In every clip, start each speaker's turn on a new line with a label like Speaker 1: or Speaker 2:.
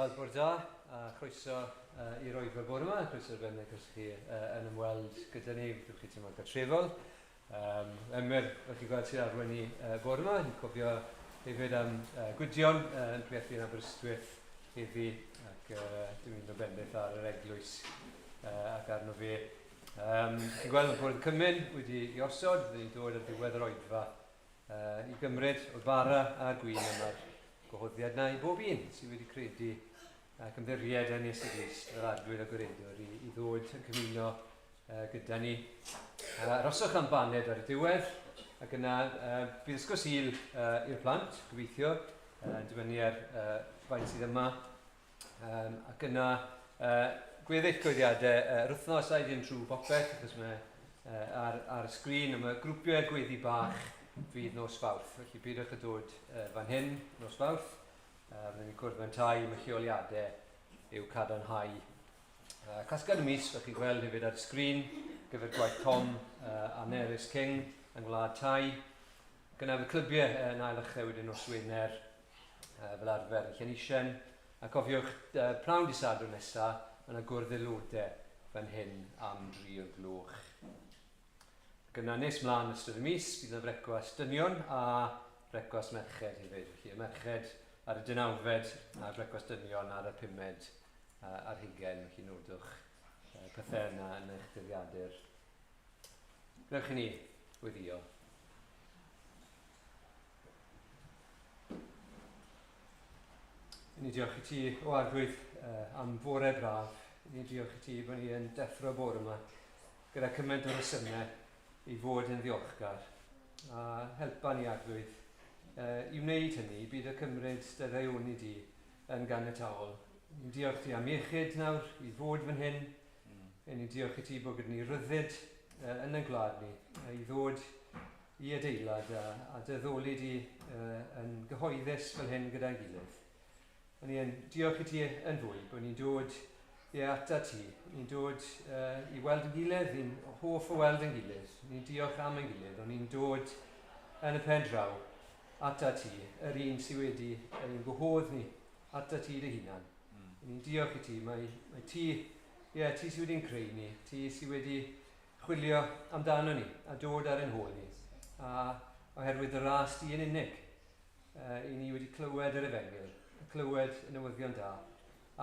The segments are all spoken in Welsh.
Speaker 1: Wel, bore da, a chroeso i roi fe bore yma, chroeso arbennig os chi yn ymweld gyda ni, byddwch chi teimlo'n gartrefol. Emyr, ydych chi'n gweld sy'n arwen i bore yma, ni'n cofio hefyd am Gwydion yn priethu yn Aberystwyth heddi, ac dwi'n mynd o bendaeth ar yr eglwys ac arno fi. Chi'n gweld bod y cymyn wedi ei osod, fyddwn ni'n dod ar ddiwedd yr oedfa i gymryd o'r bara a'r gwyn yma'r gwahoddiad na i bob un sydd wedi credu cymddiried yn Iesu Grist fel arglwydd a gwiredwr i ddod yn cymuno gyda ni. Roswch am baned ar y diwedd, ac yna bydd ysgol sul i'r plant, gobeithio, dibynnu ar faint sydd yma. Ac yna gweddill coeddiadau yr wythnos a iddyn trwy popeth, achos mae ar y sgrin yma grwpiau gweddi bach fydd nos Fawrth. Felly bydwch yn dod fan hyn nos Fawrth. Fyddwn ni'n cwrdd mewn tai, mae lleoliadau yw cadarnhau. Casgan y mis, fe chi'n gweld hefyd ar y sgrin, gyfer gwaith Tom a Nerys King yng Ngwlad Tai. Gyna fy clybiau yn ail ychau wedyn nos Wener fel arfer yn Llanisen. A cofiwch prawn di Sadwrn nesaf, yna gwrdd aelodau fan hyn am 3 o'r gloch. Gyna nes mlaen ystod y mis, bydd yna brecwast dynion a brecwast merched hefyd. Felly, y merched ar y 19fed a brecwast dynion ar y 5fed a'r 20. Felly nodwch pethau yna yn eich dyddiadur. Gnewch i ni weddio. Ni diolch i ti o arglwydd am fore braf. Ni diolch i ti bod ni yn deffro bore yma gyda cymaint o resymau i fod yn ddiolchgar. A helpa ni arglwydd i wneud hynny, bydd y cymryd dy ddeioni di yn ganiataol. Ni'n diolch ti am iechyd nawr i fod fan hyn. Ni'n diolch i ti bod gyda ni ryddid yn y gwlad ni i ddod i adeilad a dyddoli di yn gyhoeddus fel hyn gyda'n gilydd. Ni'n diolch i ti yn fwy bod ni'n dod ata ti. Ni'n dod i weld yn gilydd, ni'n hoff o weld yn gilydd. Ni'n diolch am yn gilydd, ond ni'n dod yn y pen draw ata ti, yr un sydd wedi ein gwahodd ni ata ti dy hunan. Ni'n diolch i ti, mae ti, ti sydd wedi'n creu ni, ti sydd wedi chwilio amdano ni a dod ar ein hôl ni. A oherwydd y ras di yn unig, i ni wedi clywed yr efengil, clywed y newyddion da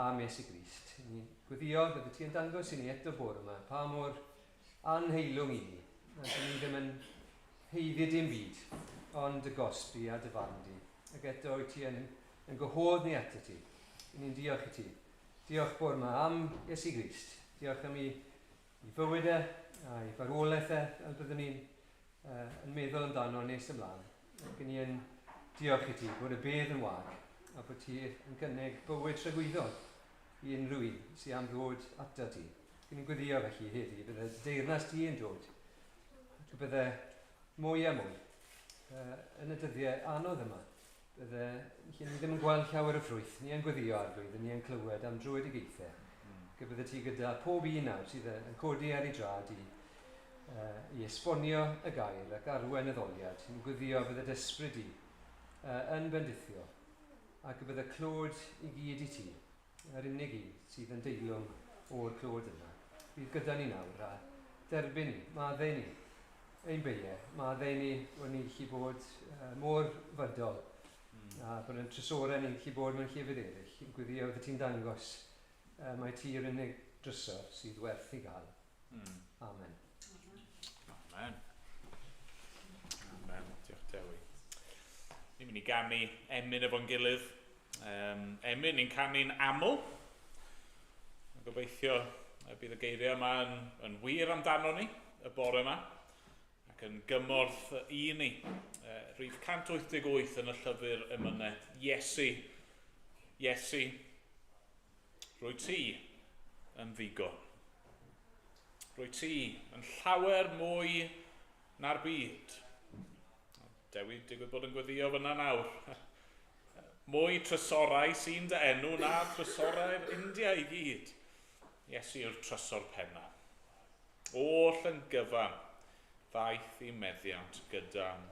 Speaker 1: am Iesu Grist. Ni'n gweddio bydde ti yn dangos i ni eto bore yma, pa mor anheilwng i ni. A ni ddim yn heiddi dim byd, ond y gosbi a dy farn di. Ac eto i ti yn gwahodd ni ata ti. Ni'n diolch i ti. Diolch bore yma am Iesu Grist. Diolch am i fywydau a i farwolaethau, fel byddwn ni'n yn meddwl amdano nes ymlaen. Ac ni'n diolch i ti bod y bedd yn wag, a bod ti yn cynnig bywyd tragwyddol i unrhyw un sydd am ddod ata ti. Ni'n gweddio felly heddi, bydde deyrnas ti yn dod. Ac bydde mwy a mwy yn y dyddiau anodd yma. Bydde ni ddim yn gweld llawer o ffrwyth. Ni yn gweddio arglwydd, ni yn clywed am drwydigaethau. Ac bydde ti gyda pob un nawr sydd yn codi ar ei drad i esbonio y gair ac arwen y ddoliad. Ni'n gweddio bydde dysbryd i yn bendithio. Ac bydde clod i gyd i ti, yr unig un sydd yn deilwng o'r clod yna. Bydd gyda ni nawr a derbyn ni, maddau ni, ein beiau, maddau ni bod ni'n gallu bod mor fydol a bod yn trysorau ni'n gallu bod mewn llefydd eraill. Yn gweddio fydde ti'n dangos mae ti'r unig drysor sydd werth i gael. Amen.
Speaker 2: Amen. Amen. Diolch Dewi. Ni'n mynd i ganu emyn efo'n gilydd. Emyn ni'n canu'n aml. Gobeithio bydd y geiriau yma yn wir amdano ni y bore yma ac yn gymorth i ni. Rhif 188 yn y llyfr emynau. Iesu, Iesu, rwy ti yn ddigon. Rwy ti yn llawer mwy na'r byd. Dewi, digwydd bod yn gweddio fyna nawr. Mwy trysorau sy'n dy enw na trysorau'r India i gyd. Iesu yw'r trysor penna. Oll yn gyfan, ddaeth i meddiant gyda'n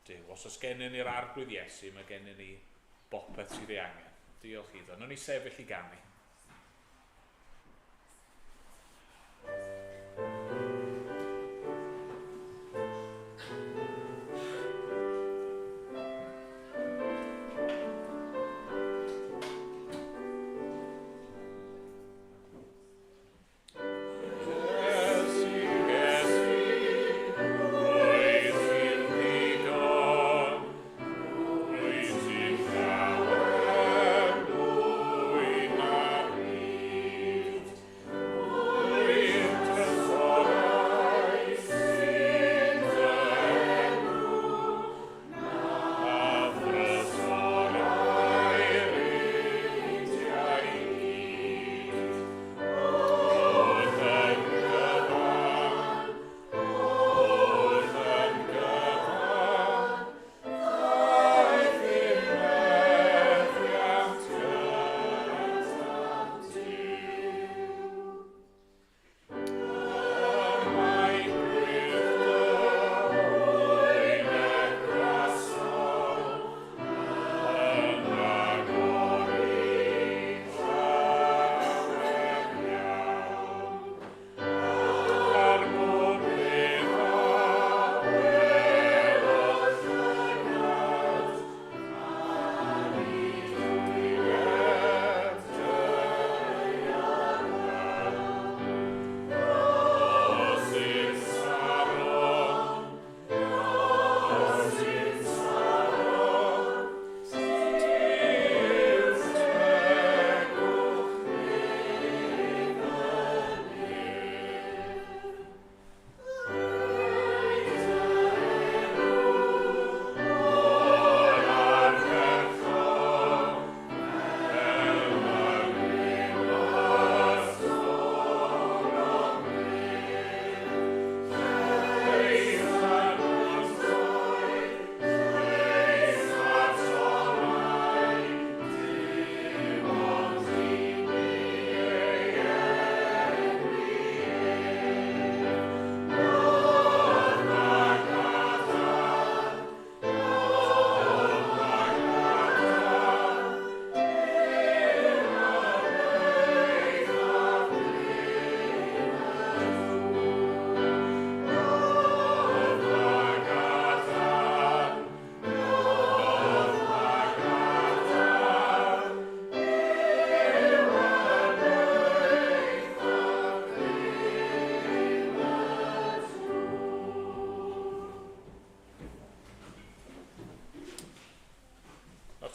Speaker 2: Duw. Os oes gennym ni'r arglwydd Iesu, mae gennym ni bopeth sydd ei angen. Diolch iddo. Nw'n ni sefyll i ganu.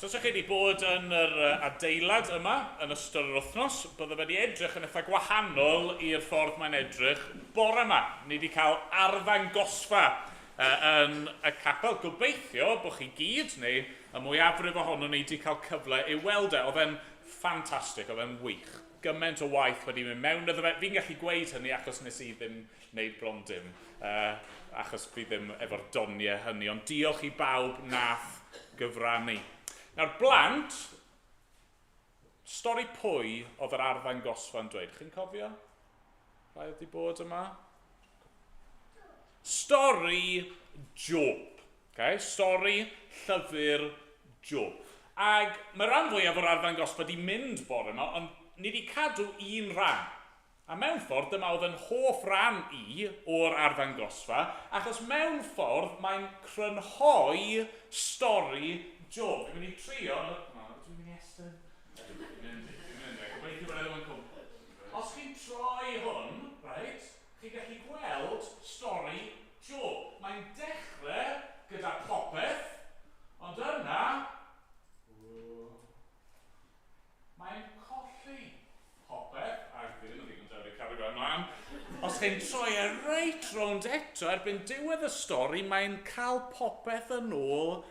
Speaker 2: Os ydych chi wedi bod yn yr adeilad yma yn ystod yr wythnos, byddai wedi edrych yn eitha gwahanol i'r ffordd mae'n edrych bore yma. Ni wedi cael arddangosfa yn y capel. Gobeithio bod chi gyd, neu y mwyafrif ohono ni wedi cael cyfle i weld e. Oedd e'n ffantastig, oedd e'n wych. Gymaint o waith wedi mynd mewn iddo fe. Fi'n gallu gweud hynny achos nes i ddim wneud bron dim, achos fi ddim efo'r doniau hynny. Ond diolch i bawb nath gyfrannu. Nawr, blant, stori pwy oedd yr arddangosfa'n dweud? Chi'n cofio? Rai wedi bod yma? Stori Job. Okay? Stori llyfr Job. Ac mae rhan fwyaf o'r arddangosfa wedi mynd bore yma, ond ni wedi cadw un rhan. A mewn ffordd, dyma oedd yn hoff ran i o'r arddangosfa, achos mewn ffordd mae'n crynhoi stori Job. Dwi'n mynd i trio... Dwi'n mynd i estyn. Dwi'n mynd i... Os chi'n troi hwn, right, chi'n gallu gweld stori Job. Mae'n dechrau gyda popeth, ond yna... Mae'n colli popeth, ac ddim yn ddigon dewis cadw gan ymlaen. Os chi'n troi e reit rownd eto, erbyn diwedd y stori, mae'n cael popeth yn ôl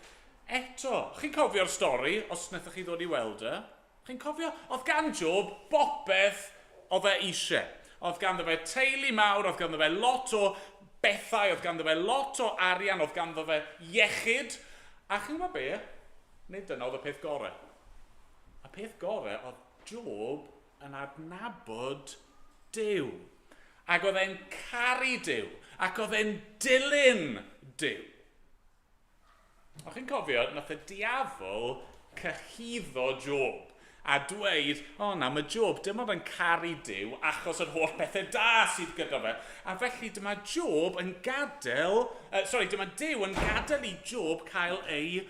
Speaker 2: eto. Chi'n cofio'r stori, os wnaethoch chi ddod i weld e? Chi'n cofio? Oedd gan Job bopeth oedd e eisiau. Oedd ganddo fe teulu mawr, oedd ganddo fe lot o bethau, oedd ganddo fe lot o arian, oedd ganddo fe iechyd. A chi'n gwybod be? Nid dyna oedd y peth gorau. Y peth gorau oedd Job yn adnabod Duw. Ac oedd e'n caru Duw. Ac oedd e'n dilyn Duw. O chi'n cofio, nath y diafol cyhuddo Job. a dweud, o na, mae Job dim ond yn caru Duw achos yr holl pethau da sydd gyda fe. A felly dyma Job yn gadael, dyma Duw yn gadael i Job cael ei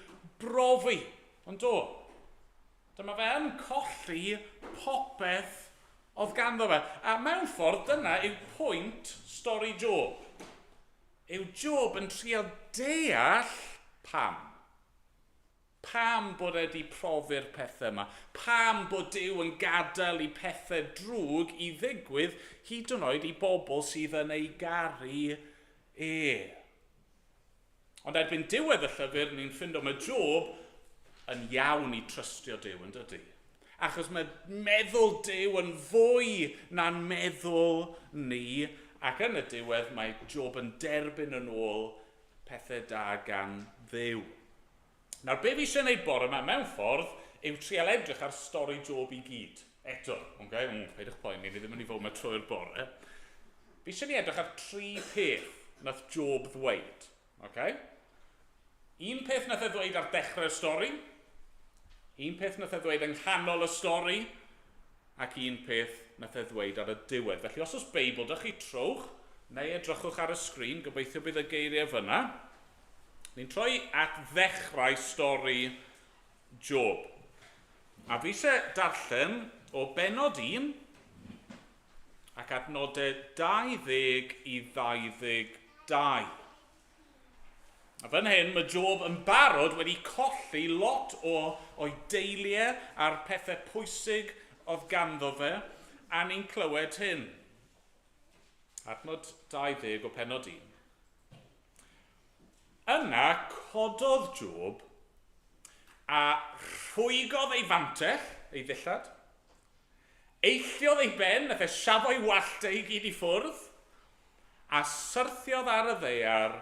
Speaker 2: brofi. Ond do, dyma fe yn colli popeth oedd ganddo fe. A mewn ffordd dyna yw pwynt stori Job. Yw Job yn trio deall pam. Pam bod e wedi profi'r pethau yma? Pam bod Duw yn gadael i pethau drwg i ddigwydd hyd yn oed i bobl sydd yn ei garu e? Ond erbyn diwedd y llyfr, ni'n ffindo mae Job yn iawn i trystio Duw, yn dydy? Achos mae meddwl Duw yn fwy na'n meddwl ni, ac yn y diwedd mae Job yn derbyn yn ôl pethau da gan Dduw. Nawr, be fi eisiau gwneud bore yma mewn ffordd yw trial edrych ar stori Job i gyd. Eto, peidwch poeni, ni ddim yn ei fod yma trwy'r bore. Fi eisiau ni edrych ar 3 peth nath Job ddweud. Un peth nath e ddweud ar dechrau'r stori, un peth nath e ddweud yng nghanol y stori, ac un peth nath e ddweud ar y diwedd. Felly, os oes Beibl, dych chi trowch, neu edrychwch ar y sgrin, gobeithio bydd y geiriau fyna. Ni'n troi at ddechrau stori Job. A fi eisiau darllen o benod 1 ac adnodau 20 i 22. A fan hyn mae Job yn barod wedi colli lot o'i deiliau a'r pethau pwysig oedd ganddo fe, a ni'n clywed hyn. Adnod 20 o penod 1. Yna cododd Job a rhwygodd ei fantell, ei ddillad, eilliodd ei ben, nath e siafo ei wallt ei gyd i ffwrdd, a syrthiodd ar y ddaear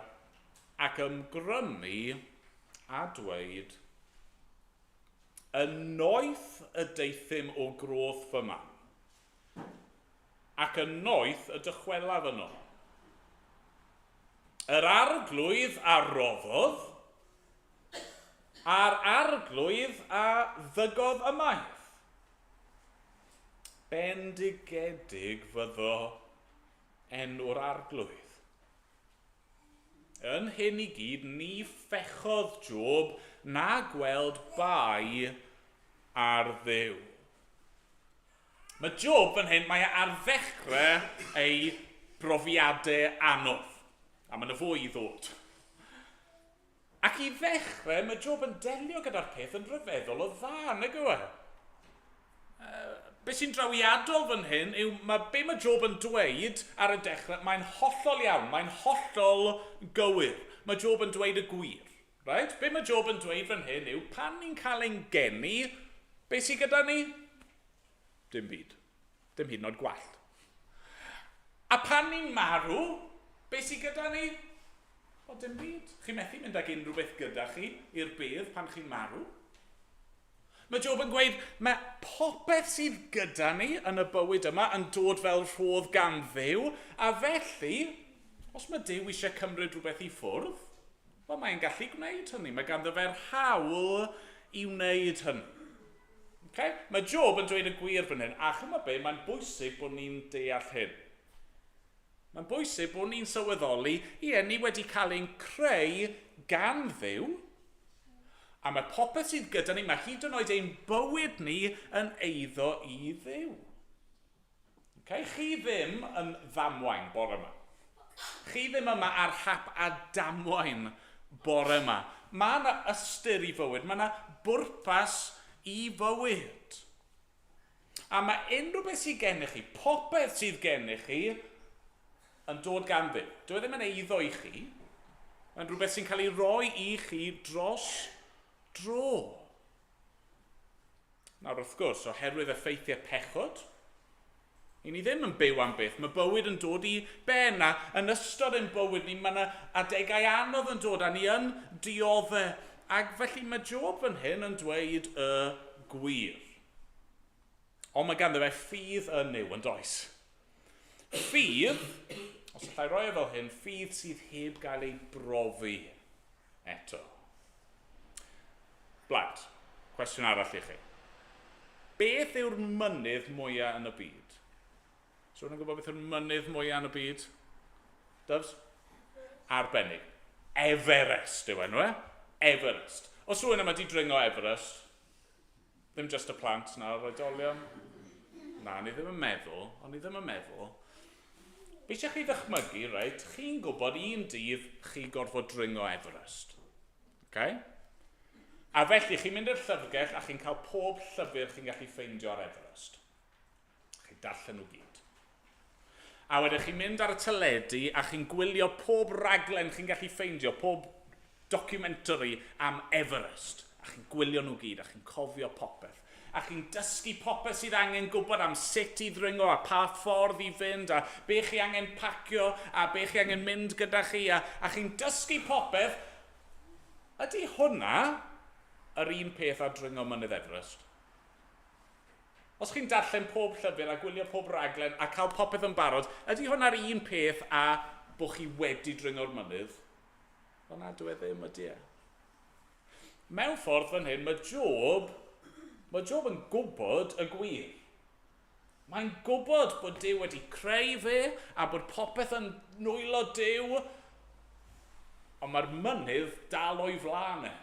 Speaker 2: ac ymgrymu a dweud, ynoeth y deithim o groth fy man, ac ynoeth y dychwelaf yno. Yr arglwydd a roddodd, a'r arglwydd a ddygodd ymaith. Bendigedig fyddo enw'r arglwydd. Yn hyn i gyd, ni fechodd Job na gweld bai ar Dduw. Mae Job fan hyn, mae ar ddechrau ei brofiadau anodd. A mae'n y fwy i ddod. Ac i ddechrau, mae Job yn delio gyda'r peth yn rhyfeddol o dda, nag yw e? Be sy'n drawiadol fan hyn yw be mae Job yn dweud ar y dechrau, mae'n hollol iawn, mae'n hollol gywir. Mae Job yn dweud y gwir. Right? Be mae Job yn dweud fan hyn yw, pan ni'n cael ein geni, be sy'n gyda ni? Dim byd. Dim hyd yn oed gwallt. A pan ni'n marw, be sy'n gyda ni? O, dim byd. Chi'n methu mynd ag unrhyw beth gyda chi i'r bydd pan chi'n marw. Mae Job yn gweud, mae popeth sydd gyda ni yn y bywyd yma yn dod fel rhodd gan Dduw, a felly, os mae Duw eisiau cymryd rhywbeth i ffwrdd, wel mae'n gallu gwneud hynny. Mae ganddo fe'r hawl i wneud hynny. Mae Job yn dweud y gwir fan hyn, a chyma be, mae'n bwysig bod ni'n deall hyn. Mae'n bwysig bod ni'n sylweddoli, ni wedi cael ein creu gan Dduw, a mae popeth sydd gyda ni, mae hyd yn oed ein bywyd ni yn eiddo i Dduw. Chi ddim yn ddamwain bore yma. Chi ddim yma ar hap a damwain bore yma. Mae yna ystyr i fywyd, mae yna bwrpas i fywyd. A mae unrhyw beth sydd gennych chi, popeth sydd gennych chi, yn dod gan Dduw. Dwi ddim yn eiddo i chi, mae'n rhywbeth sy'n cael ei roi i chi dros dro. Nawr wrth gwrs, oherwydd effeithiau pechod, i ni ddim yn byw am beth. Mae bywyd yn dod i ben, a yn ystod ein bywyd ni, mae yna adegau anodd yn dod, a ni yn dioddau. Ac felly mae Job yn hyn yn dweud y gwir. Ond mae ganddo fe ffydd yn nyw, yn does? Ffydd, os allai roi e fel hyn, ffydd sydd heb gael ei brofi eto. Blant, cwestiwn arall i chi. beth yw'r mynydd mwyaf yn y byd? So, rwy'n gwybod beth yw'r mynydd mwyaf yn y byd? Dyfs? Arbennig. Everest yw enw e? Everest. Os rwy'n yma di dringo Everest, ddim just y plant nawr, oedolion. Na, ni ddim yn meddwl, ond ni ddim yn meddwl. Be eisiau chi ddychmygu, reit? Chi'n gwybod un dydd chi gorfod dringo Everest. Okay? A felly, chi'n mynd i'r llyfrgell a chi'n cael pob llyfr chi'n gallu ffeindio ar Everest. Chi'n darllen nhw gyd. A wedyn chi'n mynd ar y teledu a chi'n gwylio pob raglen chi'n gallu ffeindio, pob documentary am Everest. A chi'n gwylio nhw gyd a chi'n cofio popeth. A chi'n dysgu popeth sydd angen gwybod am sut i ddringo a pa ffordd i fynd a be chi angen pacio a be chi angen mynd gyda chi a chi'n dysgu popeth. Ydy hwnna yr un peth a dringo mynydd Everest? Os chi'n darllen pob llyfr a gwylio pob raglen a cael popeth yn barod, ydy hwnna'r un peth a bod chi wedi dringo'r mynydd? Hwna dwi ddim ydy e. Mewn ffordd fan hyn, mae Job yn gwybod y gwir. Mae'n gwybod bod Duw wedi creu fe a bod popeth yn nwylo Duw, ond mae'r mynydd dal o'i flaen e.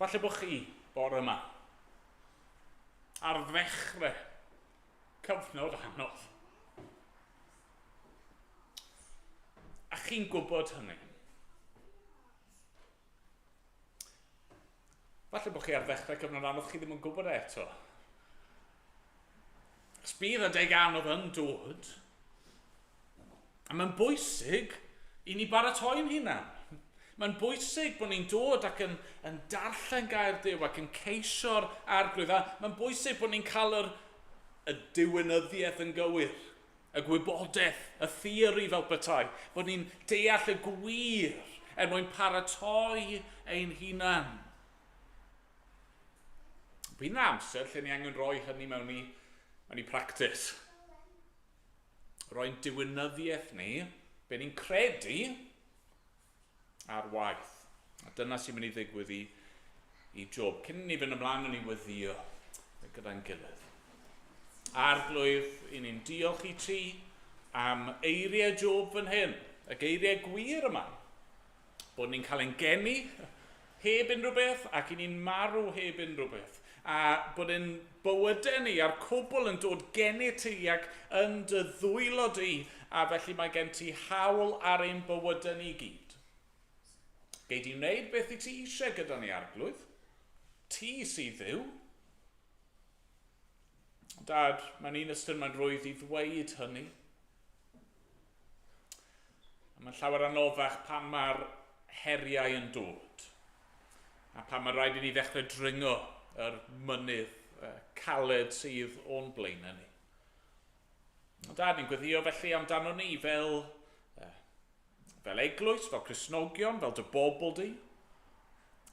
Speaker 2: Falle bod chi, bore yma, ar ddechrau cyfnod anodd. A chi'n gwybod hynny. Falle bod chi ar ddechrau cyfnod anodd, chi ddim yn gwybod eto. Os bydd y deg anodd yn dod, a mae'n bwysig i ni baratoi'n hunan. Mae'n bwysig bod ni'n dod ac yn darllen gair Duw ac yn ceisio'r arglwydd. Mae'n bwysig bod ni'n cael y diwynyddiaeth yn gywir, y gwybodaeth, y theori fel petai. Bod ni'n deall y gwir mwyn paratoi ein hunan. Bydd yna amser lle ni angen rhoi hynny mewn i practis. Roi'n diwynyddiaeth ni, be ni'n credu, ar waith. A dyna sy'n mynd i ddigwydd i Job. Cyn ni fynd ymlaen yn ei weddio gyda'n gilydd. Arglwydd, i ni'n diolch i ti am eiriau Job fan hyn. Y geiriau gwir yma. Bod ni'n cael ein geni heb unrhyw beth ac i ni'n marw heb unrhyw beth. A bod ein bywydau ni a'r cwbl yn dod geni ti ac yn dy ddwylo di. A felly mae gen ti hawl ar ein bywydau ni gyd. Gei di wneud beth i ti eisiau gyda ni arglwydd. Ti sydd Dduw. Dad, mae'n un ystod mae'n rwydd i ddweud hynny. Mae'n llawer anoddach pan mae'r heriau yn dod. A pan mae'n rhaid i ni ddechrau dringo yr mynydd caled sydd o'n blaenau ni. Dad, ni'n gweddio felly amdano ni fel eglwys, fel Cristnogion, fel dy bobl di.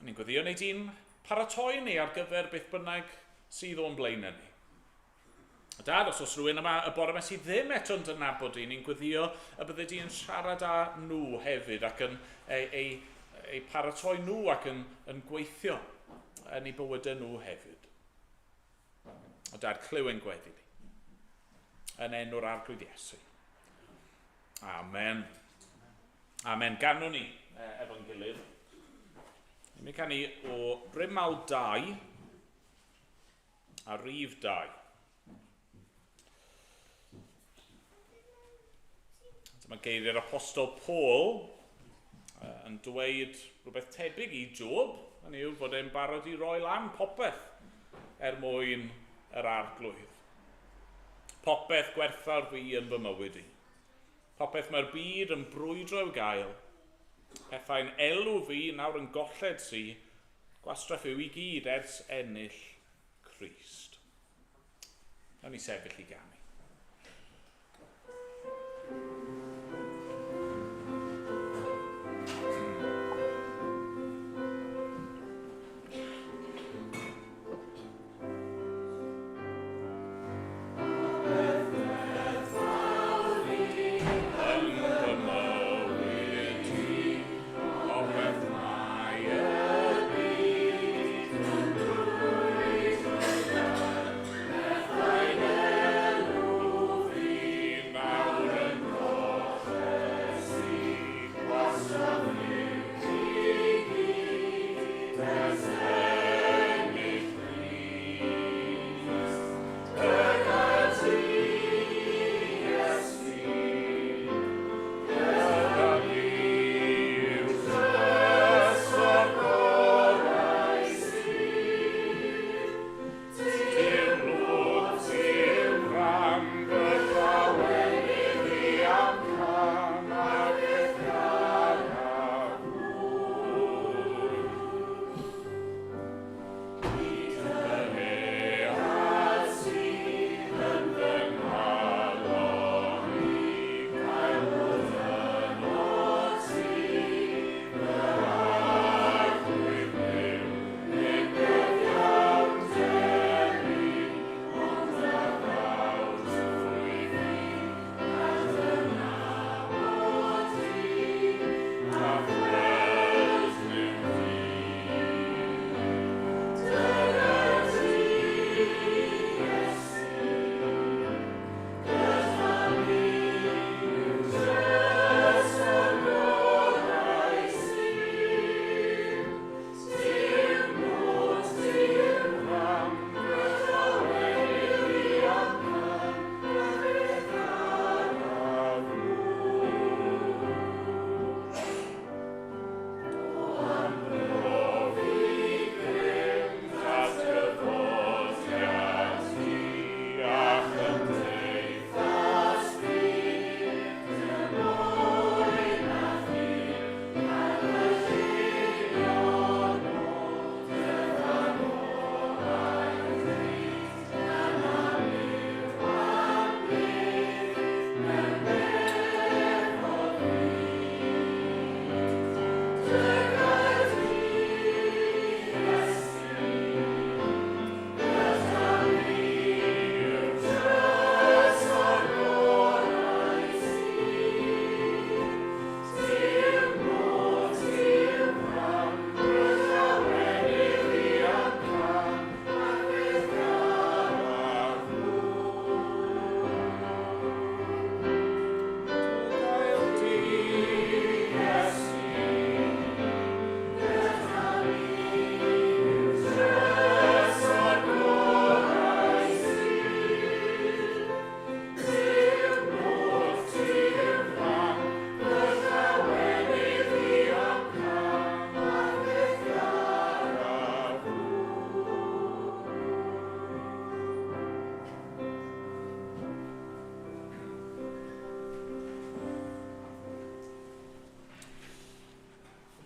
Speaker 2: Ni'n gweddio wneud un paratoi ni ar gyfer beth bynnag sydd o'n blaenau ni. Dad, os rhywun yma y bore yma sydd ddim eto'n dynabod i, ni'n gweddio y bydde di'n siarad â nhw hefyd ac yn eu paratoi nhw ac yn gweithio yn eu bywydau nhw hefyd. Dad, clyw ein gweddi ni. Yn enw'r arglwydd Iesu. Amen. Amen. Ganwn ni efo'n gilydd. Mi canu o Rymal 2 a Rif 2. Mae geiriau'r apostol Paul yn dweud rhywbeth tebyg i Job, hynny yw fod e'n barod i roi lan popeth mwyn yr arglwydd. Popeth gwerthfawr fi yn fy mywyd i. Popeth mae'r byd yn brwydro i'w gael. Pethau'n elw fi nawr yn golled si, gwastraff yw i gyd ers ennill Crist. Nawn ni sefyll i ganu.
Speaker 3: Popeth mae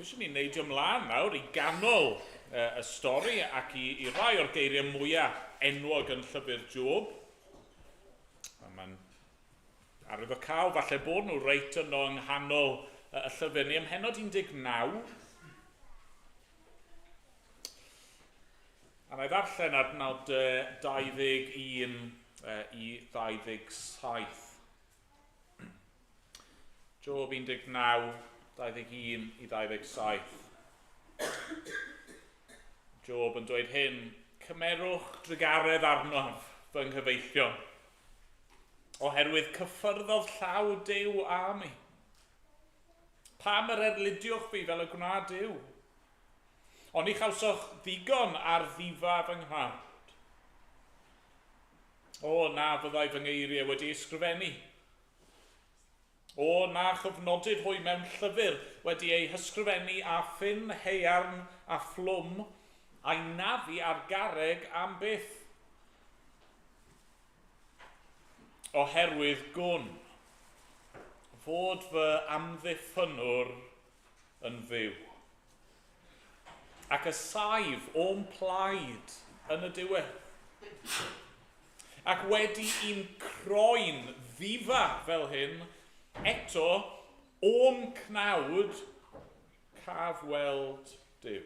Speaker 2: eisiau ni neidio ymlaen nawr i ganol y stori ac i rai o'r geiriau mwyaf enwog yn llyfr Job. Mae'n arwyddocaol, falle bod nhw reit yno yng nghanol y llyfr ni ym mhennod 19. A na i ddarllen adnod 21 i 27. Job 19, 21 i 27. Job yn dweud hyn, cymerwch drygaredd arnof fy nghyfeillion, oherwydd cyffyrddodd llaw Duw a mi. Pam yr erludiwch fi fel y gwna Duw? Ond i chawswch ddigon ar ddifaf yng nghlawd. O na fyddai fy ngeiriau wedi ysgrifennu. O na chyfnodid hwy mewn llyfr wedi ei hysgrifennu a ffyn, haearn a phlwm a'i nafu ar garreg am byth. Oherwydd gwn, fod fy amddiffynwr yn fyw. Ac y saif o'n plaid yn y diwedd. Ac wedi un croen ddifa fel hyn, eto o'n cnawd caf weld Duw.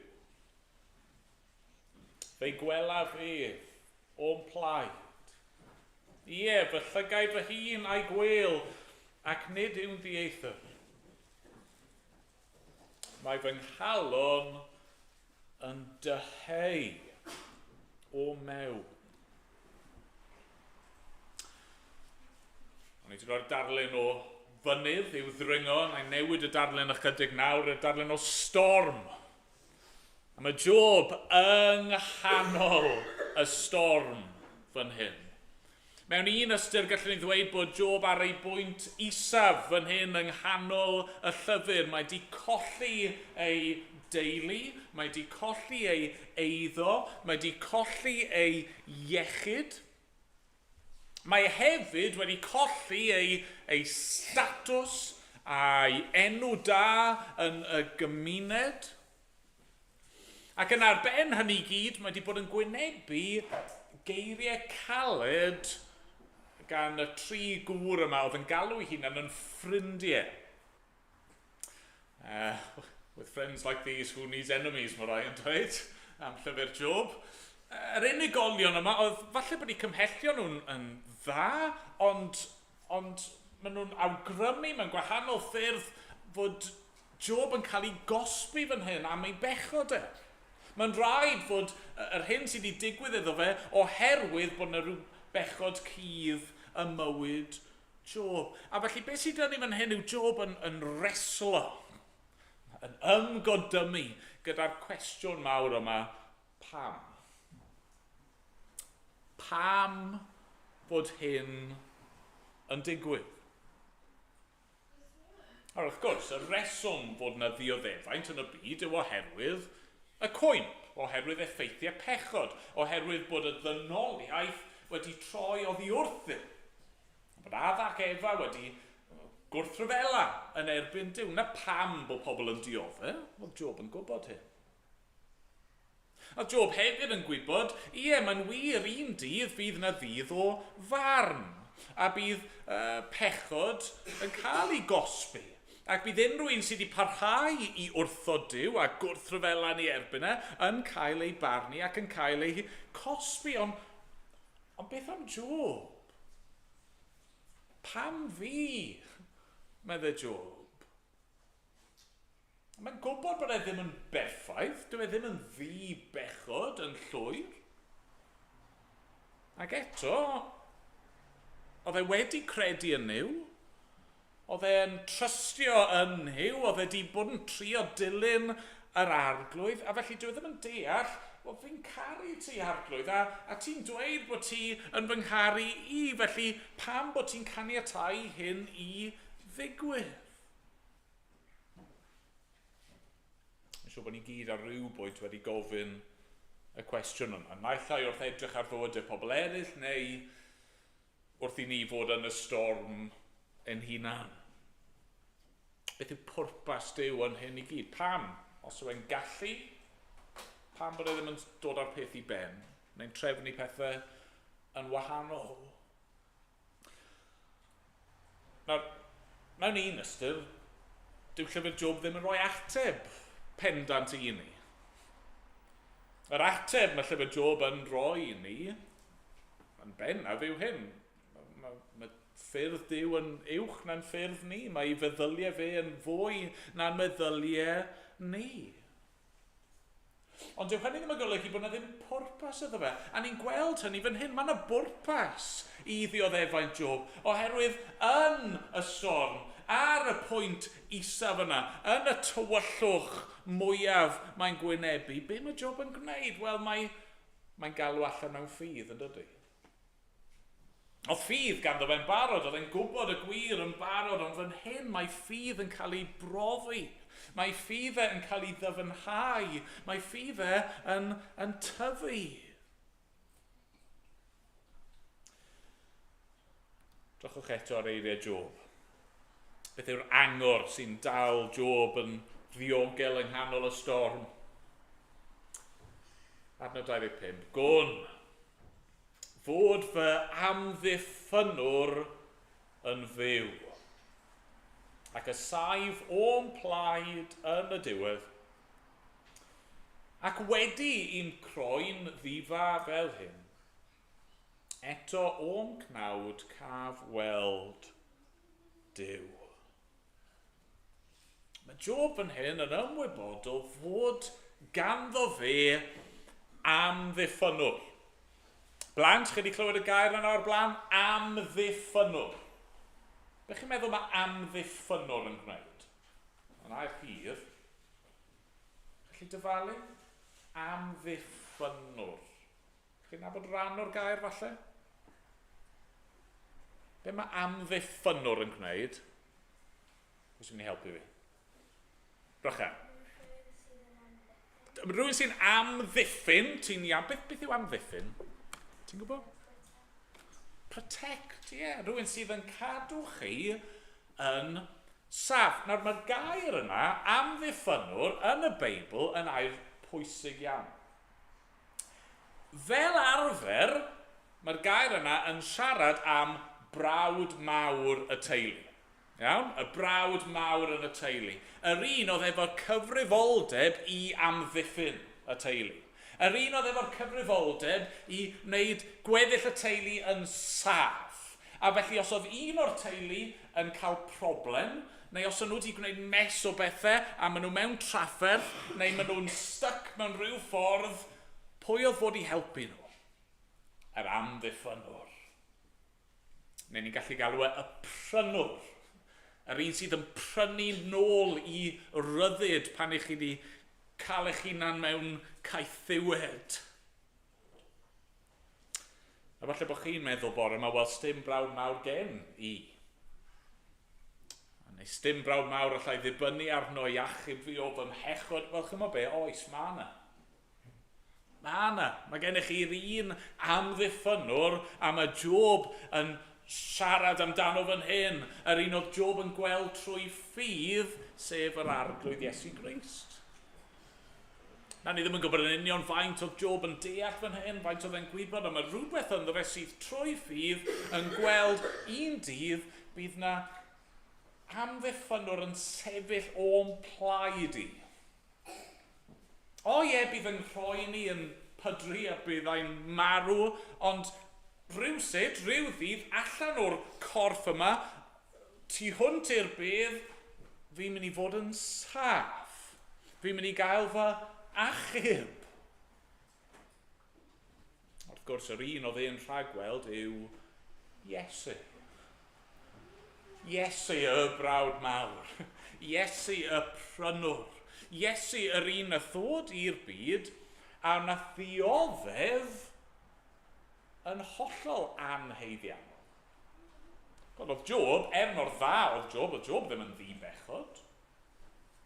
Speaker 2: Fe gwelaf ef o'n plaid. Ie, fy llygau fy hun a'i gweil, ac nid yw'n ddieithr. Mae fy nghalon yn dyheu o mewn. O'n i wedi rhoi'r darlun o fynydd i'w ddringo, a newid y darlun ychydig nawr, y darlun o storm. A mae Job yng nghanol y storm fan hyn. Mewn un ystyr gallwn ni ddweud bod Job ar ei bwynt isaf fan hyn yng nghanol y llyfr. Mae wedi colli ei deulu, mae wedi colli ei eiddo, mae wedi colli ei iechyd. Mae hefyd wedi colli ei statws a'i enw da yn y gymuned. Ac yn arben hynny gyd, mae wedi bod yn gwynebu geiriau caled gan y tri gŵr yma oedd yn galw ei hunan yn ffrindiau. With friends like these, who needs enemies, mae rai yn dweud, am llyfr Job. Yr unigolion yma, oedd falle bod eu cymhellio nhw'n dda, ond maen nhw'n awgrymu mewn gwahanol ffyrdd fod Job yn cael ei gosbi fan hyn am ei bechod e. Mae'n rhaid fod yr hyn sydd wedi digwydd iddo fe oherwydd bod yna rhyw bechod cudd y mywyd Job. A felly beth sydd dyn ni fan hyn yw Job yn reslo, yn ymgodymu gyda'r cwestiwn mawr yma, pam? Pam bod hyn yn digwydd? A wrth gwrs, y reswm fod yna ddioddefaint yn y byd yw oherwydd y cwymp, oherwydd effeithiau pechod, oherwydd bod y ddynoliaeth wedi troi oddi wrth. Bod Adda ac Efa wedi gwrthryfela yn erbyn Duw. Na pam bod pobl yn diodde, oedd Job yn gwybod hyn. A Job hefyd yn gwybod, ie, mae'n wir un dydd fydd yna ddydd o farn, a bydd pechod yn cael ei gosbi. Ac bydd unrhyw un sydd wedi parhau i wrthod Duw a gwrthryfela ni erbyn yn cael ei barnu ac yn cael ei cosbi. Ond beth am Job? Pam fi? Meddwl Job. Mae'n gwybod bod e ddim yn berffaith, dyw e ddim yn ddi-bechod yn llwyr. Ac eto, oedd e wedi credu yn Nuw, oedd e'n trystio yn Nuw, oedd e wedi bod yn trio dilyn yr arglwydd, a felly dyw e ddim yn deall, wel fi'n caru ti arglwydd, a ti'n dweud bod ti yn fy ngharu i, felly pam bod ti'n caniatáu hyn i ddigwydd? Mae'n siŵr bod ni gyd ar ryw bwynt wedi gofyn y cwestiwn yma. Naill ai wrth edrych ar fywydau pobl eraill, neu wrth i ni fod yn y storm ein hunan. Beth yw pwrpas Duw yn hyn i gyd? Pam? Os yw e'n gallu, pam bod e ddim yn dod â'r peth i ben? Neu'n trefnu pethau yn wahanol? Nawr, mewn un ystyr, dyw llyfr Job ddim yn rhoi ateb pendant i ni. Yr ateb mae llyfr Job yn rhoi i ni, yn bennaf yw hyn. Mae ffyrdd Duw yn uwch na'n ffyrdd ni. Mae ei feddyliau fe yn fwy na'n meddyliau ni. Ond dyw hynny ddim yn golygu bod yna ddim pwrpas iddo fe. A ni'n gweld hynny fan hyn. Mae yna bwrpas i ddioddefaint Job. Oherwydd yn y storm, ar y pwynt isaf yna, yn y tywyllwch mwyaf mae'n gwynebu, be mae Job yn gwneud? Wel, mae'n galw allan mewn ffydd, yn dydy. Oedd ffydd ganddo fe'n barod, oedd e'n gwybod y gwir yn barod, ond fan hyn mae ffydd yn cael ei brofi. Mae ffyddau yn cael ei ddyfynhau. Mae ffyddau yn tyfu. Drychwch eto ar eiriau Job. Beth yw'r angor sy'n dal Job yn ddiogel yng nghanol y storm? Adnod 25. Gwn, fod fy amddiffynwr yn fyw, ac y saif o'n plaid yn y diwedd, ac wedi i'n croen ddifa fel hyn, eto o'n cnawd caf weld Duw. Mae Job yn hyn yn ymwybodol fod ganddo fe amddiffynwr. Blant, chi wedi clywed y gair yna o'r blaen? Amddiffynwr. Be chi'n meddwl mae amddiffynwr yn gwneud? Yn air hir. Chi'n dyfalu? Amddiffynwr. Chi'n nabod rhan o'r gair falle? Be mae amddiffynwr yn gwneud? Pwy sy'n mynd i helpu fi? Brychan. Rwy'n sy'n amddiffyn, ti'n iawn. Beth yw amddiffyn? Ti'n gwybod? Protect, ie. Rwy'n sydd yn cadw chi yn saff. Nawr, mae'r gair yna, amddiffynwr, yn y Beibl, yn air pwysig iawn. Fel arfer, mae'r gair yna yn siarad am brawd mawr y teulu. Iawn? Y brawd mawr yn y teulu. Yr un oedd efo'r cyfrifoldeb i amddiffyn y teulu. Yr un oedd efo'r cyfrifoldeb i wneud gweddill y teulu yn saff. A felly os oedd un o'r teulu yn cael problem, neu os o'n nhw wedi gwneud mes o bethau a maen nhw mewn trafferth, neu maen nhw'n stuck mewn rhyw ffordd, pwy oedd fod i helpu nhw? Yr amddiffynwr. Neu ni'n gallu galw y prynwr. Yr un sydd yn prynu nôl i ryddid pan eich chi wedi cael eich hunan mewn caethiwed. A falle bod chi'n meddwl bore yma, wel, stym brawd mawr gen i. Neu stym brawd mawr allai ddibynnu arno i achub fi o fy mhechod. Wel, chymo be, oes, ma' yna. Ma' yna. Mae gennych chi'r un amddiffynwr a mae Job yn siarad amdano fan hyn. Yr un oedd Job yn gweld trwy ffydd, sef yr arglwydd Iesu Grist. Na ni ddim yn gwybod yn union faint oedd Job yn deall fan hyn, faint oedd e'n gwybod, ond mae rhywbeth ynddo fe sydd trwy ffydd yn gweld un dydd bydd na amddiffynwr yn sefyll o'n plaid i. O ie, bydd yn rhoi ni yn pydru a bydd ein marw, ond rhywsut, rhyw ddydd, allan o'r corff yma, tu hwnt i'r bydd, fi'n mynd i fod yn saff. Fi'n mynd i gael fy achub. Wrth gwrs, yr un oedd e'n rhagweld yw Iesu. Iesu y brawd mawr. Iesu y prynwr. Iesu yr un a ddod i'r byd a wnaeth ddioddef yn hollol anheiddiannol. Oedd Job, mor dda oedd Job ddim yn ddibechod.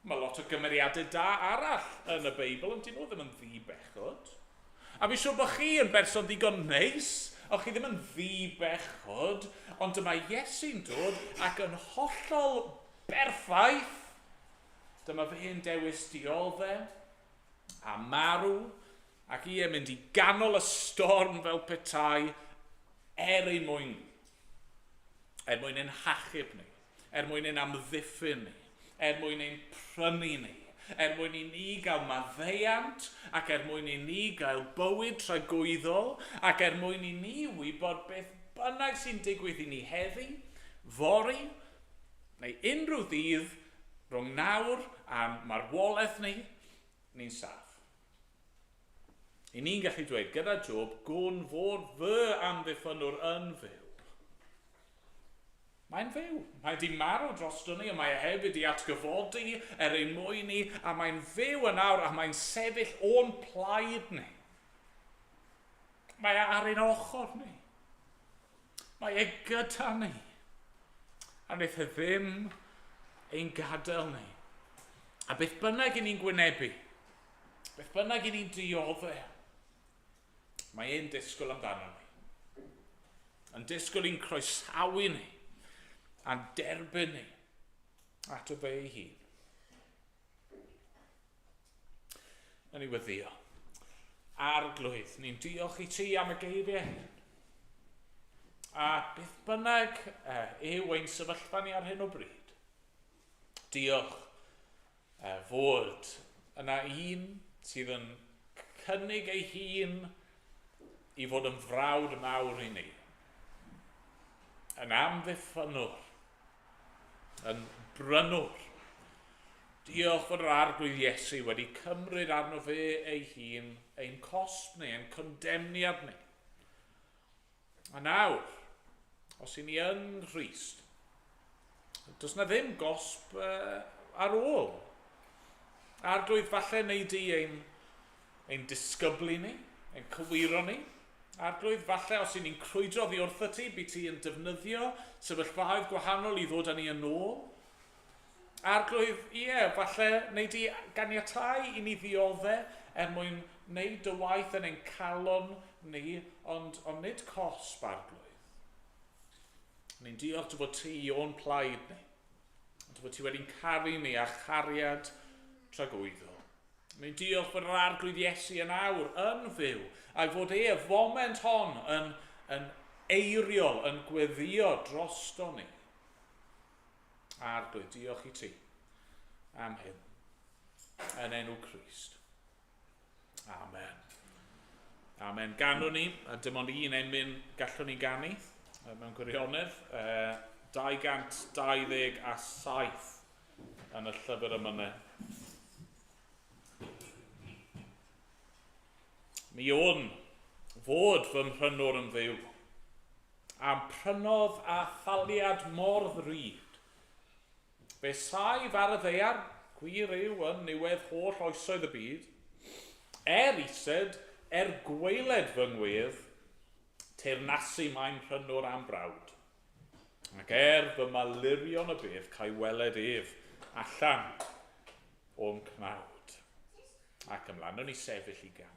Speaker 2: Mae lot o gymeriadau da arall yn y Beibl, ond dyn nhw ddim yn ddibechod. A fi siŵr bod chi yn berson digon neis, o chi ddim yn ddibechod, ond dyma Iesu'n dod ac yn hollol berffaith dyma fe'n dewis dioddau a marw, ac i yn mynd i ganol y storm fel petai ein mwyn. Mwyn ein hachub ni, mwyn ein amddiffyn ni, mwyn ein prynu ni, mwyn i ni gael maddeiant, ac mwyn i ni gael bywyd tragwyddol, ac mwyn i ni wybod beth bynnag sy'n digwydd i ni heddi, fori, neu unrhyw ddydd rhwng nawr a marwolaeth ni, ni'n saff. I ni'n gallu dweud gyda Job, gwn fod fy amddiffynwr yn fyw. Mae'n fyw. Mae di marw drosto ni, a mae hefyd i atgyfodi ein mwyn ni, a mae'n fyw yn awr, a mae'n sefyll o'n plaid ni. Mae ar ein ochr ni. Mae gyda ni. A wnaeth ddim ein gadael ni. A beth bynnag i ni'n gwynebu, beth bynnag i ni'n dioddau, mae e'n disgwyl amdano ni. Yn disgwyl i'n croesawu ni, a'n derbyn ni at y fe ei hun. Yn ei weddio. Arglwydd, ni'n diolch i ti am y geiriau hyn. A beth bynnag yw ein sefyllfa ni ar hyn o bryd. Diolch fod yna un sydd yn cynnig ei hun i fod yn frawd mawr i ni. Yn amddiffynwr, yn brynwr. Diolch fod yr arglwydd Iesu wedi cymryd arno fe ei hun, ein cosb ni, ein condemniad ni. A nawr, os i ni yn Christ, does na ddim gosb ar ôl. Arglwydd falle wneud i ein disgyblu ni, ein cywiro ni. Arglwydd falle os i ni'n crwydro ddi wrtho ti, bydd ti yn defnyddio sefyllfaoedd gwahanol i ddod â ni yn ôl. Arglwydd, falle wneud i ganiatáu i ni ddioddau mwyn wneud dy waith yn ein calon ni, ond nid cosb arglwydd. Ni'n diolch dy fod ti o'n plaid ni, dy fod ti wedi'n caru ni a chariad tragwyddol. Ni'n diolch fod yr arglwydd Iesu yn awr, yn fyw, a fod y foment hon yn eiriol, yn gweddio drosto ni. Arglwydd, diolch i ti am hyn, yn enw Crist. Amen. Amen. Ganwn ni, a dim ond un emyn gallwn ni ganu, mewn gwirionedd, 227 yn y llyfr yma. Mi o'n fod fy mhrynwr yn fyw, am prynodd a thaliad mor ddrud. Fe saif ar y ddeiar, gwir yw yn niwedd holl oesoedd y byd, ised, gweiled fy ngwedd, teirnasu mae'n prynnwr am brawd. Ac fy malurion y beth cael weled ef allan o'n cnawd. Ac ymlaen, o'n i sefyll i ganu.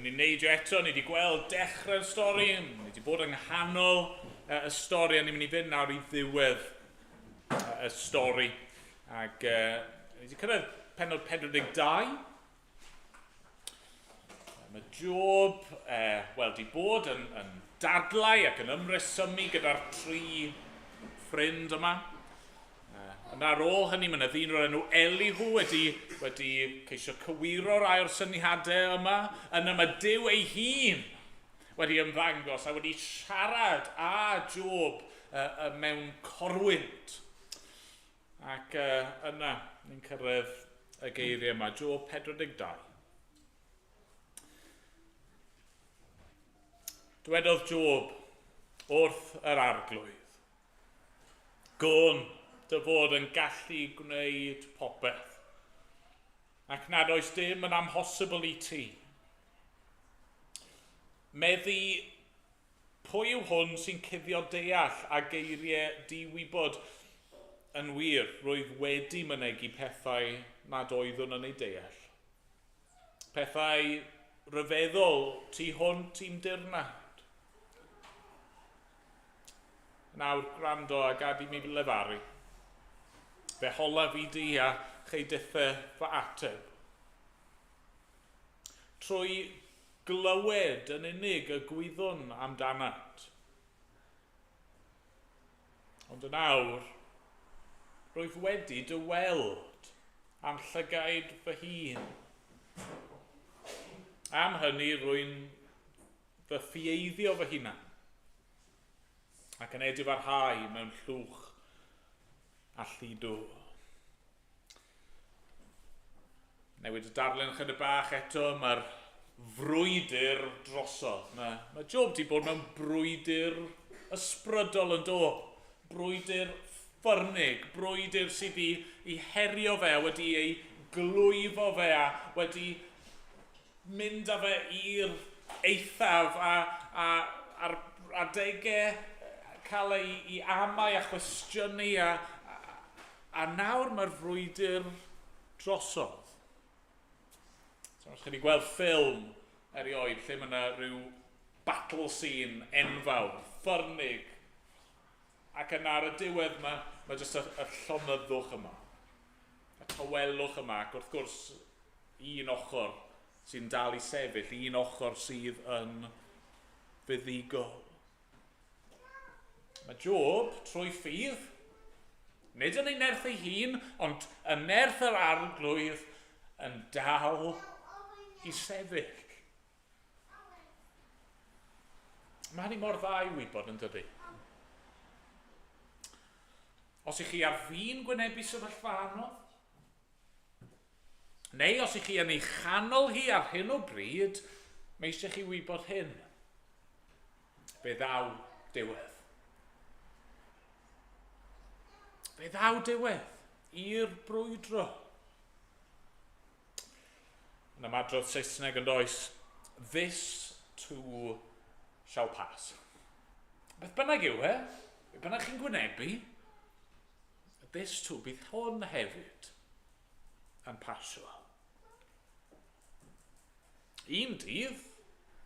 Speaker 2: mynd i wneud eto, ni wedi gweld dechrau'r stori, ni wedi bod yng nghanol y stori, a ni'n mynd i fynd nawr i ddiwedd y stori. Ac ni wedi cyrraedd pennod 42. Mae Job, wedi bod yn dadlau ac yn ymresymu gyda'r 3 ffrind yma. Yn ar ôl hynny, mae yna ddyn o'r enw Elihu wedi ceisio cywiro rai o'r syniadau yma. Yna mae Duw ei hun wedi ymddangos a wedi siarad â Job mewn corwynt. Ac yna ni'n cyrraedd y geiriau yma, Job 42. Dywedodd Job wrth yr arglwydd, gwn dy fod yn gallu gwneud popeth, ac nad oes dim yn amhosibl i ti. Meddu pwy yw hwn sy'n cuddio deall a geiriau diwybod. Yn wir, roedd wedi mynegu pethau nad oeddwn yn ei deall. Pethau ryfeddol tu hwnt i'm dirnad. Nawr gwrando a gad i mi lefaru. Fe hola fi di a cheidithau fy ateb. Trwy glywed yn unig y gwyddwn amdanat. Ond yn awr, roedd wedi dy weld am llygaid fy hun. Am hynny rwy'n fy ffieiddio fy hunan ac yn edifarhau mewn llwch a lludw. Newid y darlun chydig bach eto, mae'r frwydr drosodd. Mae Job wedi bod mewn brwydr ysbrydol yn do. Brwydr ffyrnig, brwydr sydd i herio fe, wedi ei glwyfo fe a wedi mynd â fe i'r eithaf a'r adegau cael ei amau a chwestiynu a nawr mae'r frwydr drosodd. So, chi wedi gweld ffilm erioed lle mae yna rhyw battle scene enfawr, ffyrnig, ac yna ar y diwedd mae jyst y llonyddwch yma, y tawelwch yma, ac wrth gwrs un ochr sy'n dal i sefyll, un ochr sydd yn fuddigol. Mae Job, trwy ffydd, nid yn ei nerth ei hun, ond yn nerth yr arglwydd, yn dal i sefyll. Mae hynny mor dda i wybod yn dydy. Os ych chi ar fin gwynebu sefyllfa anodd, neu os ych chi yn ei chanol hi ar hyn o bryd, mae eisiau chi wybod hyn. Fe ddaw diwedd. Fe ddaw diwedd i'r brwydro. Yn ymadrodd Saesneg yn does, this too shall pass. Beth bynnag yw e, beth bynnag chi'n gwynebu, this too, bydd hwn hefyd yn pasio. Un dydd,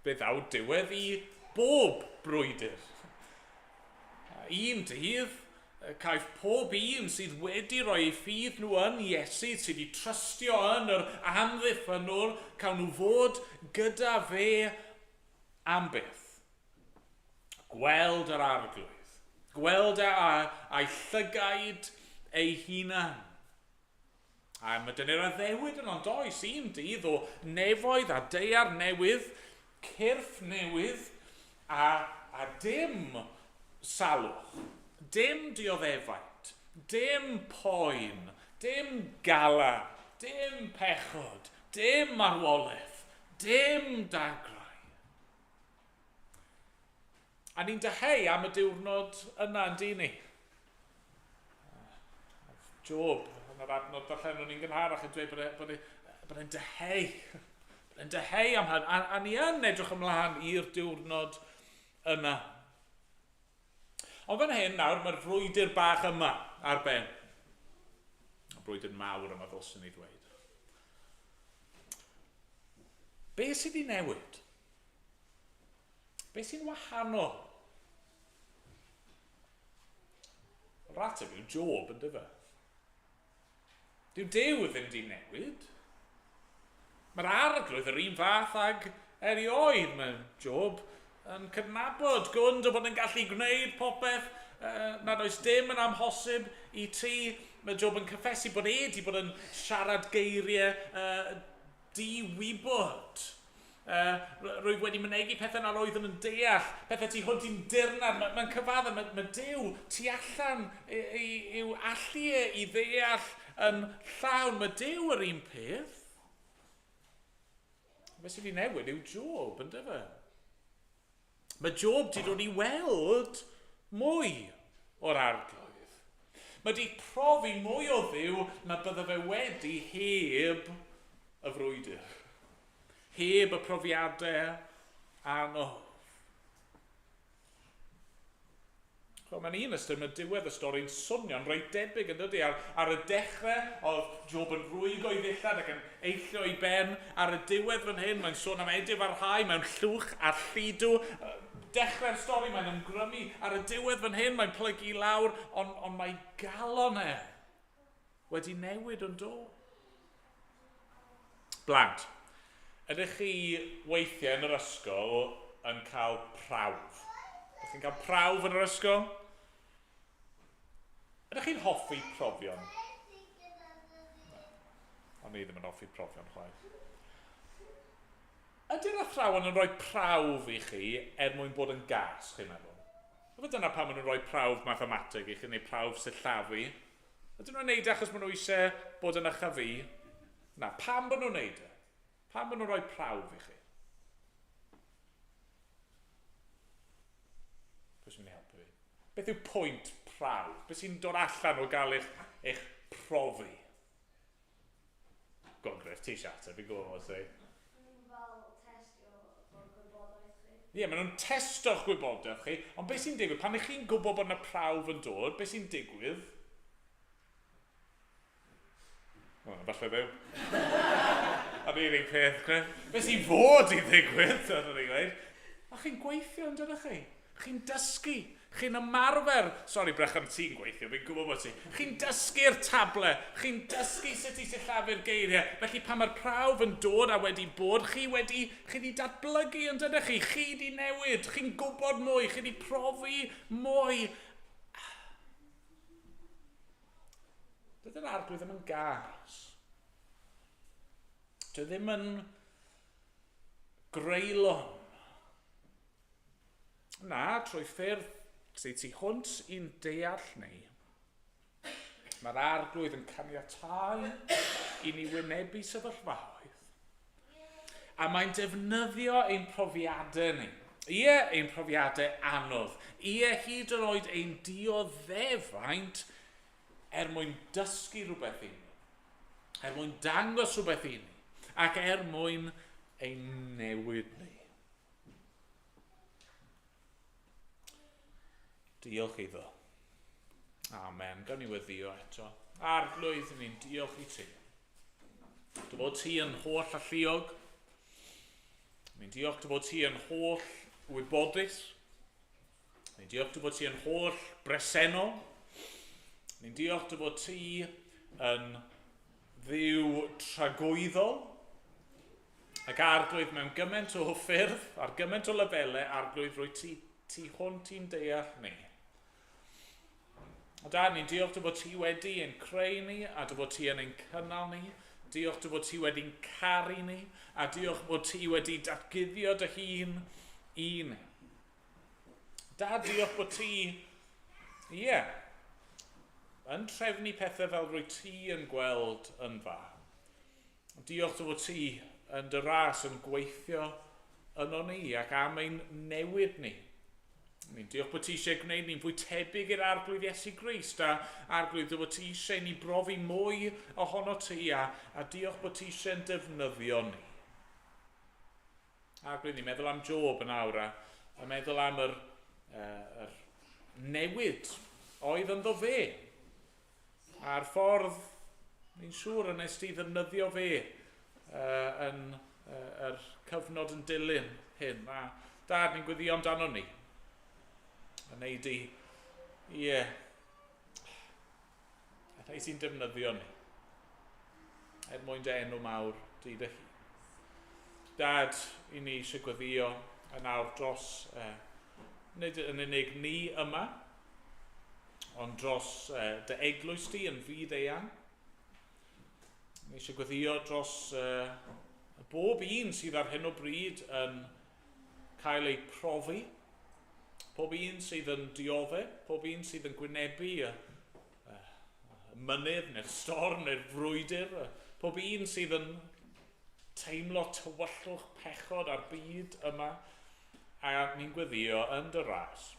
Speaker 2: fe ddaw diwedd i bob brwydr. Un dydd, caiff pob un sydd wedi rhoi ffydd nhw yn Iesu, sydd wedi trystio yn yr amddiffynwr, cawn nhw fod gyda fe am byth. Gweld yr arglwydd, gweld a'i llygaid ei hunan. A mae dyn ni'r addewid yn ond oes, un dydd o nefoedd a deiar newydd, cyrff newydd, a dim salwch. Dim dioddefaint, dim poen, dim gala, dim pechod, dim marwolaeth, dim dagrau. A ni'n deheu am y diwrnod yna yn dyn ni. Job, yn yr adnod allan o'n i'n gynharach yn dweud bod e'n deheu. Bod e'n deheu am hyn, a ni yn edrych ymlaen i'r diwrnod yna. Ond fan hyn nawr, mae'r frwydr bach yma ar ben. Y brwydr mawr yma ddylsyn ni ddweud. Be sydd i newid? Be sy'n wahanol? Yr ateb yw Job yn dyfa. Dyw Duw ddim di newid. Mae'r arglwydd yr un fath ag erioed. Mae Job yn cydnabod gwynd o bod yn gallu gwneud popeth nad oes dim yn amhosib i ti. Mae Job yn cyffesu bod di bod yn siarad geiriau di-wybod. Rwyf wedi mynegu pethau nad oeddwn yn deall, pethau tu hwnt i'n dirnad. Mae'n cyfadda, mae Duw tu allan i'w allu i ddeall yn llawn. Mae Duw yr un peth. Be sydd wedi newid yw Job yn dyfa. Mae Job wedi dod i weld mwy o'r arglwydd. Mae wedi profi mwy o Dduw na bydda fe wedi heb y frwydr. Heb y profiadau anodd. Mae'n un ystod, mae diwedd y stori'n swnio'n reit debyg yn dydi. Ar y dechrau, oedd Job yn rwygo i ddillad ac yn eillio i ben. Ar y diwedd fan hyn, mae'n sôn am edifarhau mewn llwch a lludw. Dechrau'r stori, mae'n ymgrymu. Ar y diwedd fan hyn, mae'n plygu i lawr, ond mae galon wedi newid yn dod. Blant. Ydych chi weithiau yn yr ysgol yn cael prawf? Ydych chi'n cael prawf yn yr ysgol? Ydych chi'n hoffi profion? Ond ni ddim yn hoffi profion chwaith. Ydy'r athrawon yn rhoi prawf i chi mwyn bod yn gas, chi'n meddwl? Ydy dyna pan maen nhw'n rhoi prawf mathemateg i chi, neu prawf sillafu? Ydyn nhw'n neud achos maen nhw eisiau bod yn ychyfu? Na, pam maen nhw'n neud e? Pam maen nhw'n rhoi prawf i chi? Pwy sy'n mynd i helpu fi? Beth yw pwynt prawf? Beth sy'n dod allan o gael eich profi? Gongriff, ti siarad, fi'n gwybod ti.
Speaker 3: Fel testio o'r gwybodaeth chi.
Speaker 2: Ie, maen nhw'n testo'ch gwybodaeth chi, ond beth sy'n digwydd? Pan ych chi'n gwybod bod yna prawf yn dod, beth sy'n digwydd? O, falle ddew. Ar un peth, Griff. Beth sy'n fod i ddigwydd, ar yr gweud. A chi'n gweithio yn dydych chi? Chi'n dysgu. Chi'n ymarfer. Sori, Brechan, ti'n gweithio, fi'n gwybod bod ti. Chi'n dysgu'r table. Chi'n dysgu sut i sillafu'r geiriau. Felly pan mae'r prawf yn dod a wedi bod, chi wedi datblygu yn dydych chi. Chi wedi newid. Chi'n gwybod mwy. Chi wedi profi mwy. Dydy'r arglwydd ddim yn gas. Dwi ddim yn greulon. Na, trwy ffyrdd sydd tu hwnt i'n deall ni, mae'r arglwydd yn caniatáu i ni wynebu sefyllfaoedd. A mae'n defnyddio ein profiadau ni. Ie, ein profiadau anodd. Ie, hyd yn oed ein dioddefaint mwyn dysgu rhywbeth i ni. Mwyn dangos rhywbeth i ni. Ac mwyn ein newid ni. Diolch iddo. Amen. Gawn ni weddio eto. Arglwydd, ni'n diolch i ti. Dy bod ti yn holl alluog. Ni'n diolch dy bod ti yn holl wybodus. Ni'n diolch dy bod ti yn holl bresennol. Ni'n diolch dy bod ti yn ddiw tragwyddol. Ac arglwydd mewn gymaint o ffyrdd, ar gymaint o lefelau, arglwydd rwy ti hwnt i'n deall ni. O da, ni'n diolch dy bod ti wedi ein creu ni, a dy bod ti yn ein cynnal ni. Diolch dy bod ti wedi'n caru ni, a diolch bod ti wedi datguddio dy hun i ni. Da, diolch bod ti, yn trefnu pethau fel rwy ti yn gweld yn dda. Diolch dy bod ti yn dy ras yn gweithio yno ni ac am ein newid ni. Diolch bod ti eisiau gwneud ni'n fwy tebyg i'r arglwydd Iesu Grist a arglwydd bod ti eisiau ni brofi mwy ohono ti a diolch bod ti eisiau'n defnyddio ni. Arglwydd ni'n meddwl am Job yn awr a meddwl am yr newid oedd ynddo fe. A'r ffordd, ni'n siŵr yn esti ddefnyddio fe yn yr cyfnod yn dilyn hyn. Dad, ni'n gweddio amdano ni. A wneud i, rhai sy'n defnyddio ni. Mwyn dy enw mawr, di dy hun. Dad, i ni eisiau gweddio yn awr dros, nid yn unig ni yma, ond dros dy eglwys di yn fyd eang. Ni eisiau gweddio dros bob un sydd ar hyn o bryd yn cael ei profi, pob un sydd yn diodde, pob un sydd yn gwynebu y mynydd neu'r storm neu'r frwydr, pob un sydd yn teimlo tywyllwch pechod ar byd yma, a ni'n gweddio yn dy ras.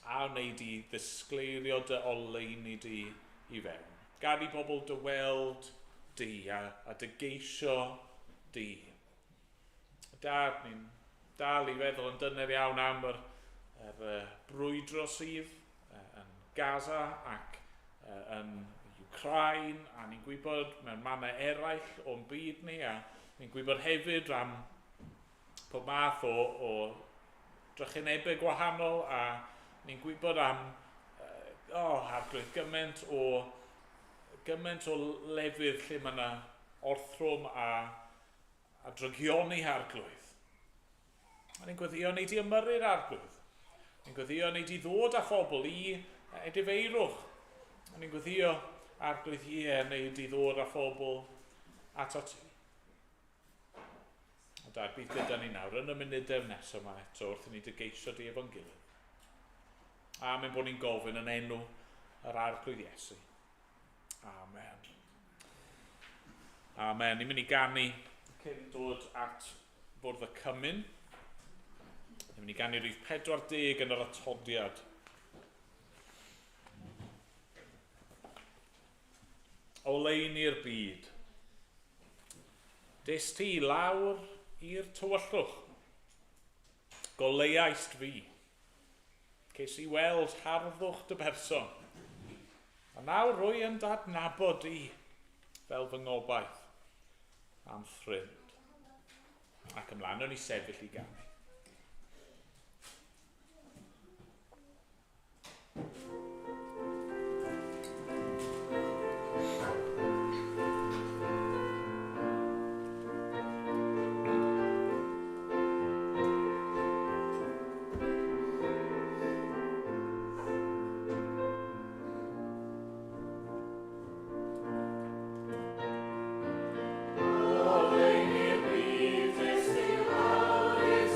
Speaker 2: A wneud i ddisgleirio dy oleuni di i fewn. Gad i bobl dy weld di a dy geisio di. Dad, ni'n dal i feddwl yn dyner iawn am yr brwydro sydd yn Gaza ac yn Ukraine, a ni'n gwybod mewn mannau eraill o'n byd ni, a ni'n gwybod hefyd am pob math o drychinebau gwahanol, a ni'n gwybod am arglwydd gymaint o lefydd lle mae yna orthrwm a drygioni arglwydd. A ni'n gweddio wneud i ymyrru'r arglwydd. Ni'n gweddio wneud i ddod â phobl i edifeirwch. A ni'n gweddio arglwydd wneud i ddod â phobl ato ti. A Dad, bydd gyda ni nawr yn y munudau nesaf yma eto wrth i ni dy geisio di efo'n gilydd. A mae'n bod ni'n gofyn yn enw yr arglwydd Iesu. Amen. Amen. Ni'n mynd i ganu cyn dod at bwrdd y cymyn. Ni'n mynd i ganu rhif 40 yn yr atodiad. Oleuni'r byd. Des ti lawr i'r tywyllwch. Goleuaist fi. Ces i weld harddwch dy berson. A nawr rwy yn dadnabod i fel fy ngobaith am ffrind. Ac ymlaen o'n i sefyll i ganu.
Speaker 4: Oleuni'r byd, des ti lawr i'r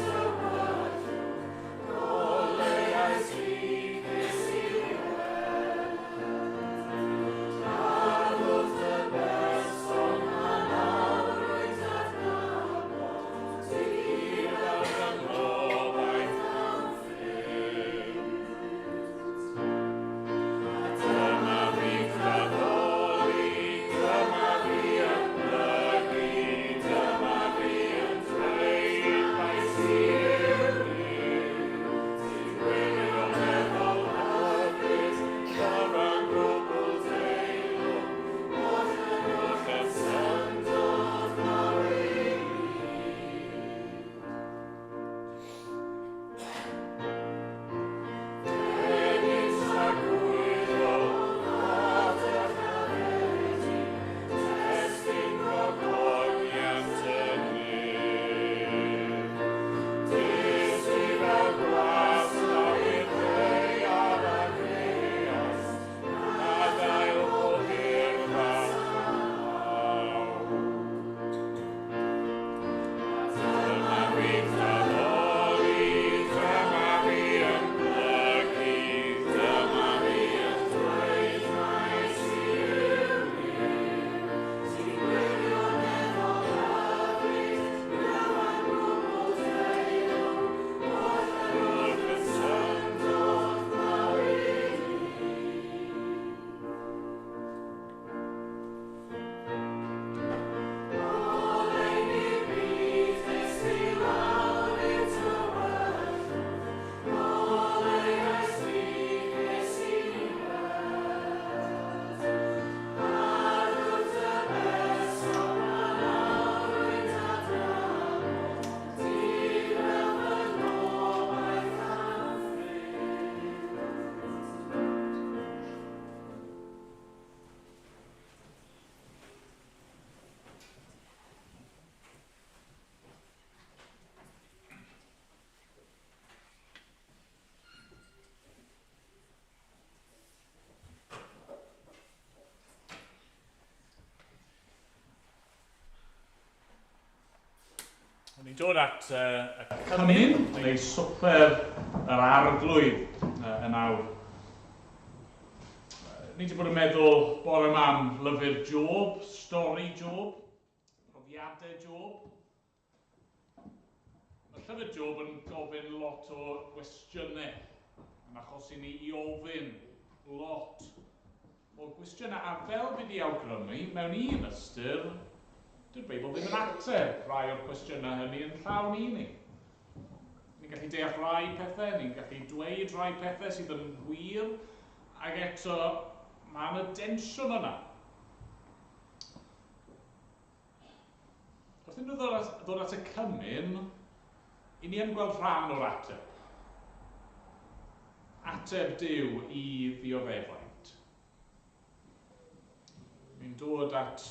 Speaker 2: Ni'n dod at y cymun, neu swper yr arglwydd yn awr. Ni wedi bod yn meddwl bore yma am lyfr Job, stori Job, profiadau Job. Mae llyfr Job yn gofyn lot o gwestiynau, yn achosi ni i ofyn lot o gwestiynau. A fel bydd i awgrymu, mewn un ystyr, dyw'r Beibl ddim yn ateb rhai o'r cwestiynau hynny yn llawn i ni. Ni'n gallu deall rhai pethau, ni'n gallu dweud rhai pethau sydd yn wir, ac eto mae yna densiwn yna. Wrth i nhw ddod at y cymun, i ni yn gweld rhan o'r ateb. Ateb Duw i ddioddefaint. Ni'n dod at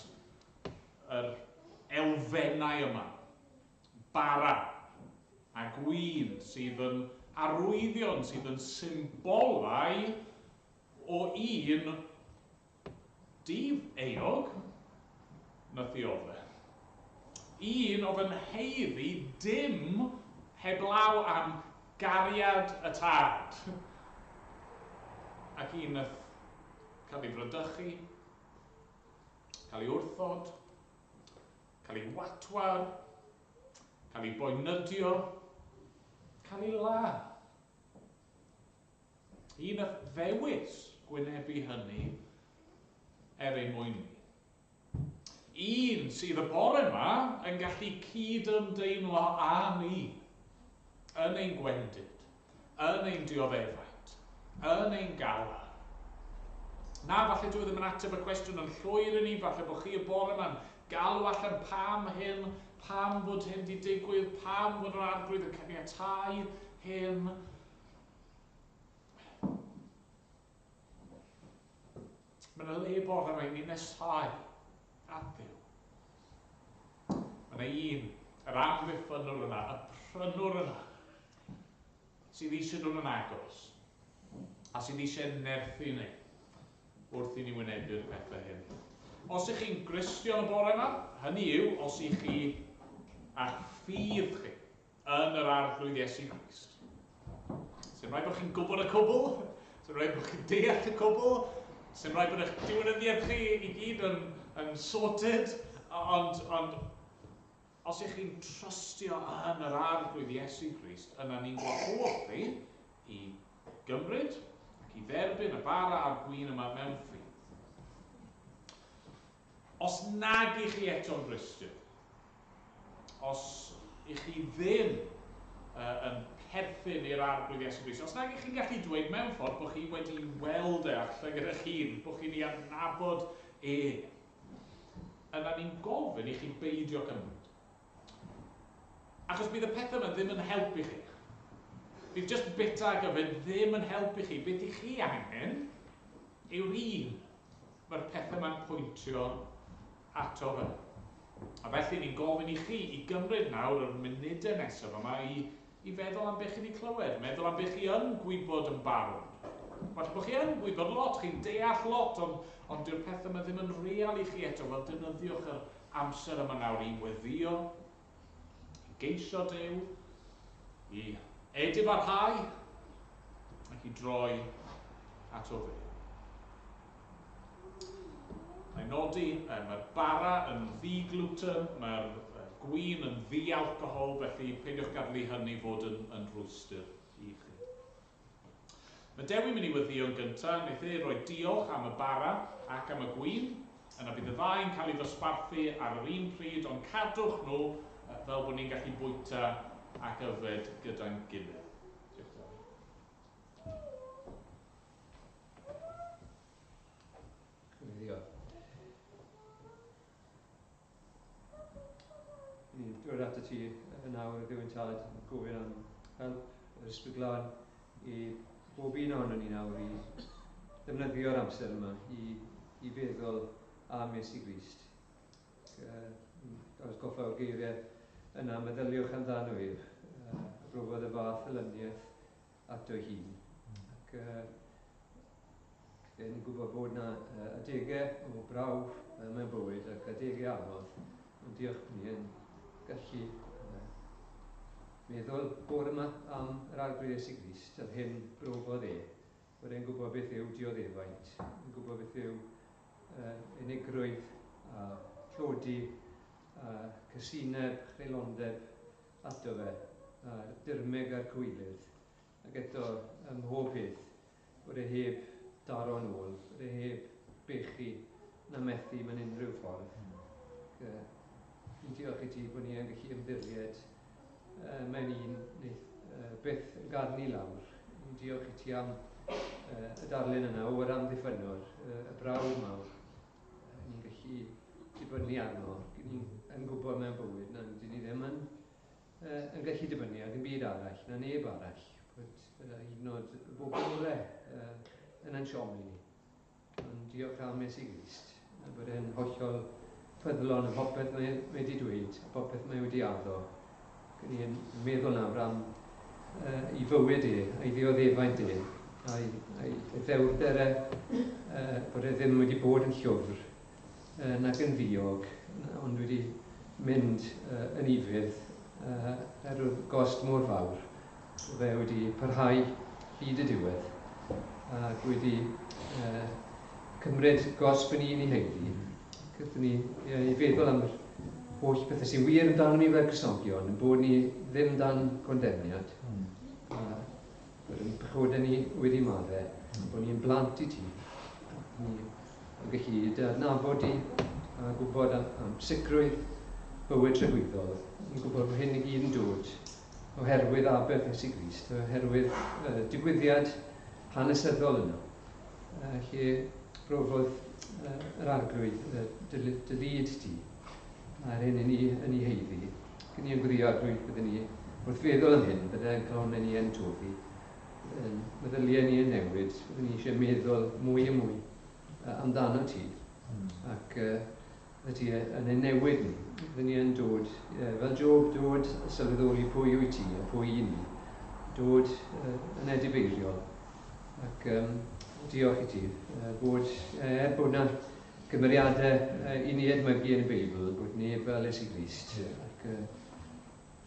Speaker 2: yr elfennau yma, bara a gwyn sydd yn arwyddion, sydd yn symbolau o un dif eog na ddiodde. Un o fy nheulu dim heblaw am gariad y tad. Ac un nath cael ei frydychu, cael ei wrthod, cael ei watwar, cael ei boenydio, cael ei la. Un nath ddewis gwynebu hynny ei mwyn ni. Un sydd y bore yma yn gallu cyd-ymdeimlo â ni yn ein gwendid, yn ein dioddefaint, yn ein galw. Na, falle dwi ddim yn ateb y cwestiwn yn llwyr i ni, falle bod chi y bore yma'n galw allan pam hyn, pam bod hyn wedi digwydd, pam bod yr arglwydd yn caniatáu hyn. Mae yna le bore yma i ni nesau at Dduw. Mae yna un, yr amddiffynwr yna, y prynwr yna, sydd eisiau dod yn agos, a sydd eisiau nerthu ni wrth i ni wynebu'r pethau hyn. Os ych chi'n Gristion y bore yma, hynny yw, os ych chi a'ch ffydd chi yn yr arglwydd Iesu Grist. Sy'n rhaid bod chi'n gwybod y cwbl, sy'n rhaid bod chi'n deall y cwbl, sy'n rhaid bod eich diwynyddiaeth chi i gyd yn sorted, ond os ych chi'n trystio yn yr arglwydd Iesu Grist, yna ni'n gwahodd i gymryd ac i dderbyn y bara a'r gwyn yma mewn ffydd. Os nag i chi eto'n Gristion, os i chi ddim yn perthyn i'r arglwydd Iesu Grist, os nag i chi'n gallu dweud mewn ffordd bod chi wedi weld allan gyda'ch hun, bod chi'n ei adnabod yna ni'n gofyn i chi beidio cymryd. Achos bydd y pethau yma ddim yn helpu chi. Bydd just bita ac yfed ddim yn helpu chi. Beth i chi angen yw'r un mae'r pethau yma'n pwyntio ato fe. A felly ni'n gofyn i chi i gymryd nawr yr munudau nesaf yma i feddwl am beth chi wedi clywed, meddwl am beth chi yn gwybod yn barod. Falle bod chi yn gwybod lot, chi'n deall lot, ond dyw'r pethau yma ddim yn real i chi eto. Wel, defnyddiwch yr amser yma nawr i weddio, i geisio Duw, i edifarhau, ac i droi ato fe. Mae'n nodi, mae'r bara yn ddi-gluten, mae'r gwyn yn ddi-alcohol, felly peidiwch gadlu hynny fod yn rwystr i chi. Mae Dewi mynd i weddio yn gyntaf, wnaeth e roi diolch am y bara ac am y gwyn, yna bydd y ddau'n cael ei ddosbarthu ar yr un pryd, ond cadwch nhw fel bod ni'n gallu bwyta ac yfed gyda'n gilydd.
Speaker 1: Ni'n dod at y ti nawr y Dduw yn tad gofyn am help yr Ysbryd Glân i bob un ohono ni nawr i ddefnyddio'r amser yma i feddwl am Iesu Grist. Os goffa o'r geiriau yna, meddyliwch amdano fi, brofodd y fath olyniaeth ato hun. Ac ni'n gwybod bod yna adegau o brawf mewn bywyd ac adegau anodd. Ond diolch bod ni yn gallu meddwl bore yma am yr arglwydd Iesu Grist, yr hyn brofodd bod e'n gwybod beth yw dioddefaint, yn gwybod beth yw unigrwydd a tlodi a cysineb, chreulondeb ato fe, a dirmeg a'r cwylydd, ac eto ym mhob peth, bod e heb daro nôl, bod e heb bechu na methu mewn unrhyw ffordd. Ni'n diolch i ti bod ni yn gallu ymddiried mewn un neu beth yn garni lawr. Ni'n diolch i ti am y darlun yna o'r amddiffynwr, y brawd mawr. Ni'n gallu dibynnu arno, ni'n gwybod mewn bywyd na dyn ni ddim yn gallu dibynnu ar ddim byd arall na neb arall. Bod hyd yn oed y bobl gore yn ein siomli ni. Ond diolch am Iesu Grist, bod e'n hollol ffyddlon yn popeth mae wedi dweud, popeth mae wedi addo. Ni'n meddwl nawr am ei fywyd ei ddioddefaint a'i ddewrder bod e ddim wedi bod yn llwfr nac yn ddiog, ond wedi mynd yn ifydd ar gost mor fawr. Fe wedi parhau hyd y diwedd ac wedi cymryd gosb yn un i heiddi. Gyda ni i feddwl am yr holl bethau sy'n wir amdano ni fel Cristnogion, yn bod ni ddim dan gondemniad. Bod yn pechodau ni wedi maddau, bod ni'n blant i ti. Ni'n gallu adnabod i a gwybod am sicrwydd bywyd tragwyddol. Ni'n gwybod bod hyn i gyd yn dod oherwydd aberth Iesu Grist, oherwydd digwyddiad hanesyddol yno. Lle brofodd yr arglwydd dy lyd ti a'r hyn yn ei heiddi. Gyn ni yn gwyddio arglwydd byddwn ni wrth feddwl am hyn, byddai'n calonau ni yn toddi. Meddyliau ni yn newid, byddwn ni eisiau meddwl mwy a mwy amdano ti. Ac byddwn ti yn ein newid ni. Byddwn ni yn dod, fel Job, dod sylweddoli pwy wyt ti a pwy i ni. Dod yn edifeiriol. Ac diolch i ti bod bod yna gymeriadau i ni edmygu yn y Beibl, bod neb fel Iesu Grist.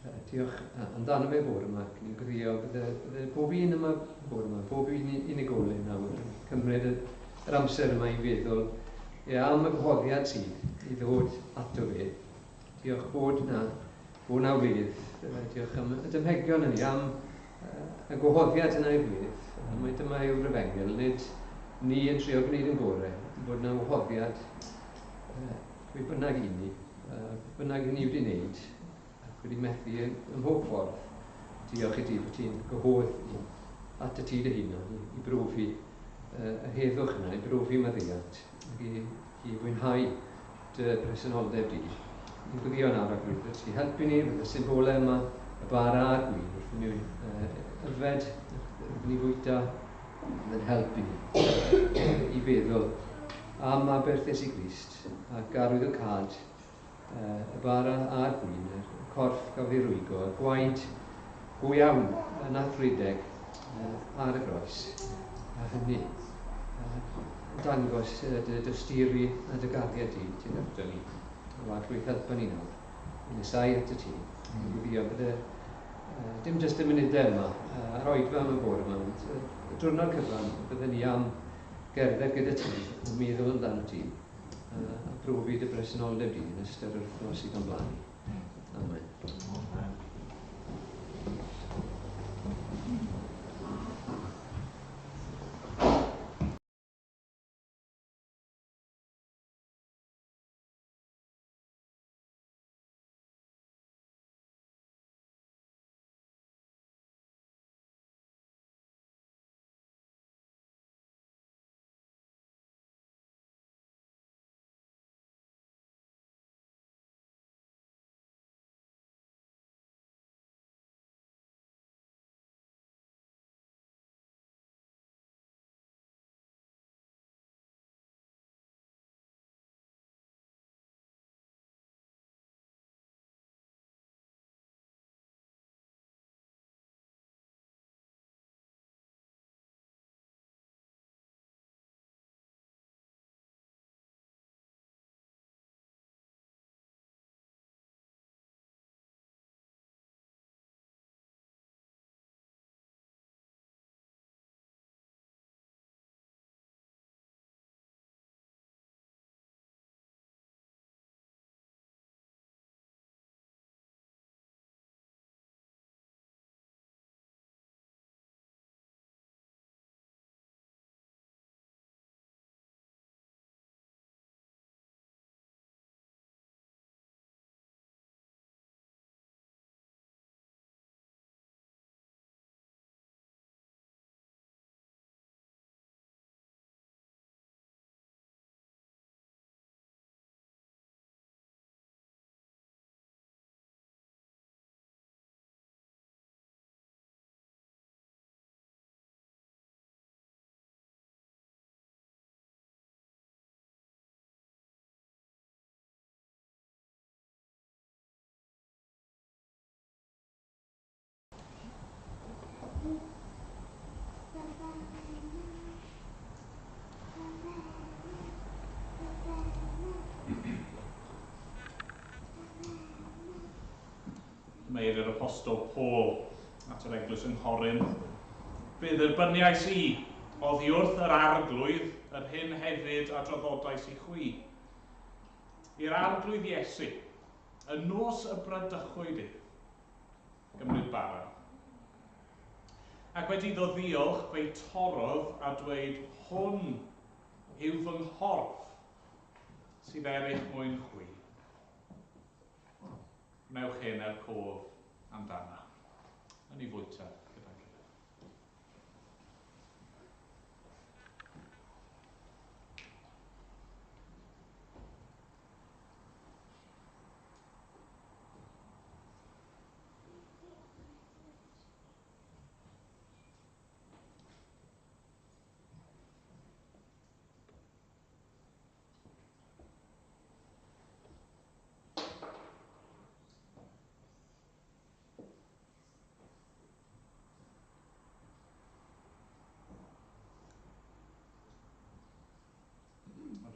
Speaker 1: Ac diolch amdano fe bore yma. Ni'n gweithio bydde pob un yma bore yma, pob un unigolyn nawr yn cymryd yr amser yma i feddwl am y gwahoddiad sydd i ddod ato fe. Diolch bod na wledd. Diolch am y dymhegion hynny, am y gwahoddiad yna i wledd. Mae dyma yw'r efengil, nid ni yn trio gwneud yn gorau, bod yna wahoddiad pwy bynnag i ni, bynnag i ni wedi wneud, ac wedi methu ym mhob ffordd. Diolch i ti bod ti'n gwahodd at y ti dy hunan, i brofi y heddwch yna, i brofi maddeuant, ac i fwynhau dy bresenoldeb di. Ni'n gwyddio nawr ac wrth ti helpu ni, bydd y symbolau yma, y bara a'r gwyn, wrth ni yfed, wrth ni fwyta, yn helpu ni i feddwl am aberth Iesu Grist ac arwyddocad y bara a'r gwyn, y corff gafodd ei rwygo, y gwaed go iawn yn athrideg ar y groes. A hynny dangos dy dysturi a dy gariad di tu'n efo ni. Ac rwy'n helpu ni nawr i nesau at y ti. Gwyddio bydde dim jyst y munudau yma, yr oedfa yma bore yma, ond y diwrnod cyfan byddwn ni am gerdded gyda ti, yn meddwl amdano ti, a brofi dy bresenoldeb di yn ystod yr wythnos sydd o'n blaen. Amen.
Speaker 2: Emyr yr apostol Paul at yr eglwys yng Nghorynth. Bydd yr byniais i oddi wrth yr arglwydd yr hyn hefyd a draddodais i chwi. I'r arglwydd Iesu, y nos y bradychwyd i, gymryd bara. Ac wedi dod diolch fe'i torodd a dweud, hwn yw fy nghorff sydd erich mwyn chwi. Wnewch hyn er cof amdana. Yn ei fwyta gyda'i gilydd.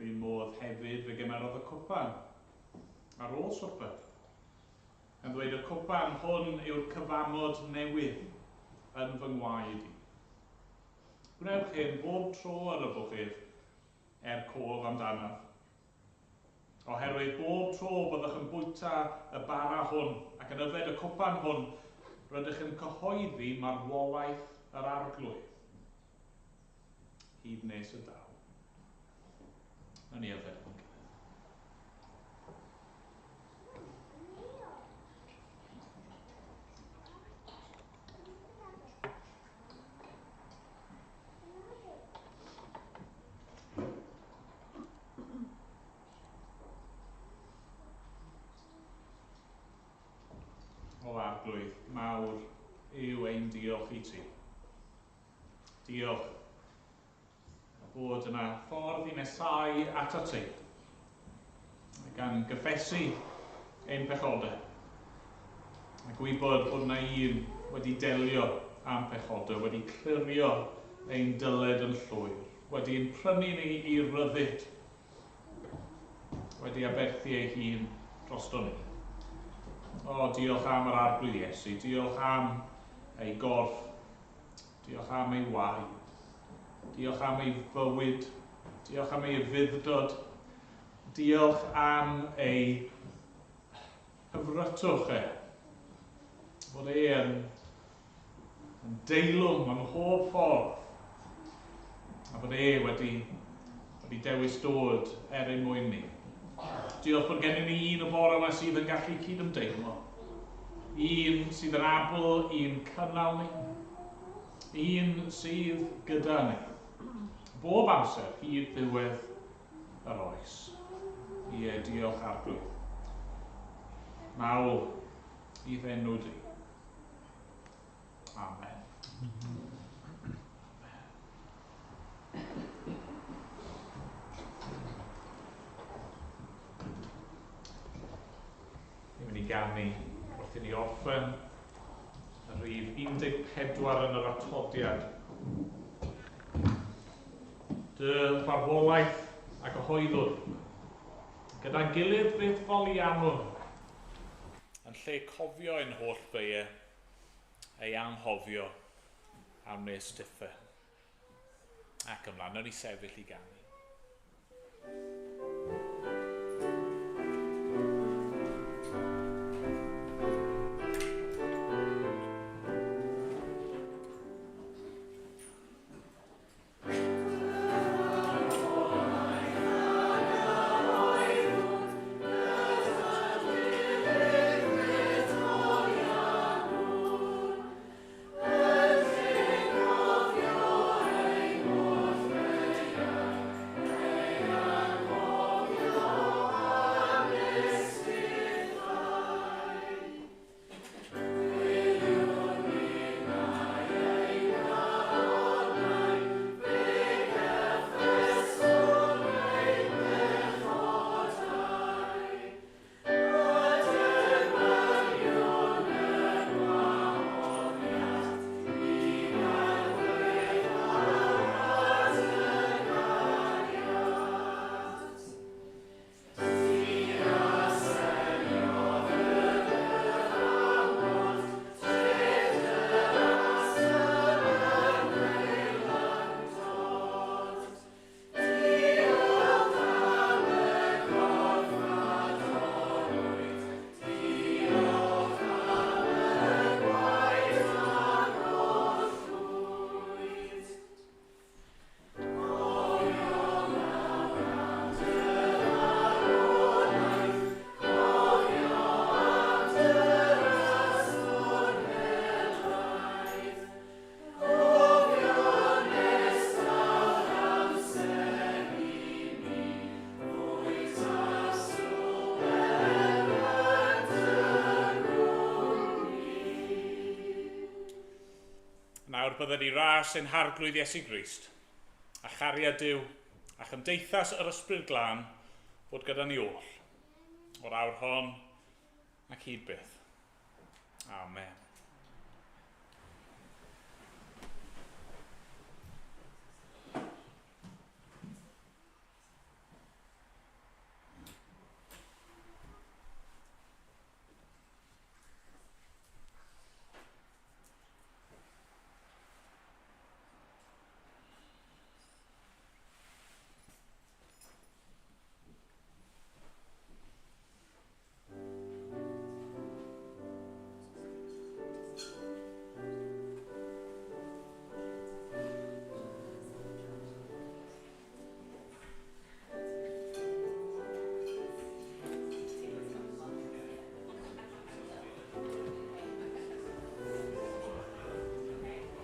Speaker 2: Yr un modd hefyd fe gymerodd y cwpan ar ôl swper. Yn dweud y cwpan hwn yw'r cyfamod newydd yn fy ngwaed i. Wnewch hyn bob tro ar y bwchydd er cof amdanaf. Oherwydd bob tro byddwch yn bwyta y bara hwn ac yn yfed y cwpan hwn, rydych yn cyhoeddi marwolaeth yr arglwydd. Hyd nes y daw. Yn ei yfed yn gilydd. O arglwydd mawr yw ein diolch i ti. Diolch bod yna ffordd i nesau ato ti, gan gyffesu ein pechodau, a gwybod bod yna un wedi delio am pechodau, wedi clirio ein dyled yn llwyr, wedi ein prynu ni i ryddid, wedi aberthu ei hun drosto ni. O, diolch am yr arglwydd Iesu, diolch am ei gorff, diolch am ei waed, diolch am ei fywyd, diolch am ei fuddod, diolch am ei hyfrytwch fod yn deilwng am hob ffordd, a bod wedi dewis dod ein mwyn ni. Diolch bod gennym ni un o bore yma sydd yn gallu cydymdeimlo. Un sydd yn abl i'n cynnal ni. Un sydd gyda ni. Bob amser hyd ddiwedd yr oes. Diolch arglwydd. Mawl i ddenw di. Amen. Ni'n mynd i ganu wrth i ni orffen y rhif 14 yn yr atodiad. Dy farwolaeth a gyhoeddwn gyda gilydd fuddsolianwr. Yn lle cofio ein holl beie, ei anghofio am nes diffe. Ac ymlaen, yn ei sefyll i ganu. Nawr byddwn ni ras ein harglwydd Iesu Grist, a chariad Duw, a chymdeithas yr ysbryd glân bod gyda ni oll, o'r awr hon ac hyd byth. Amen.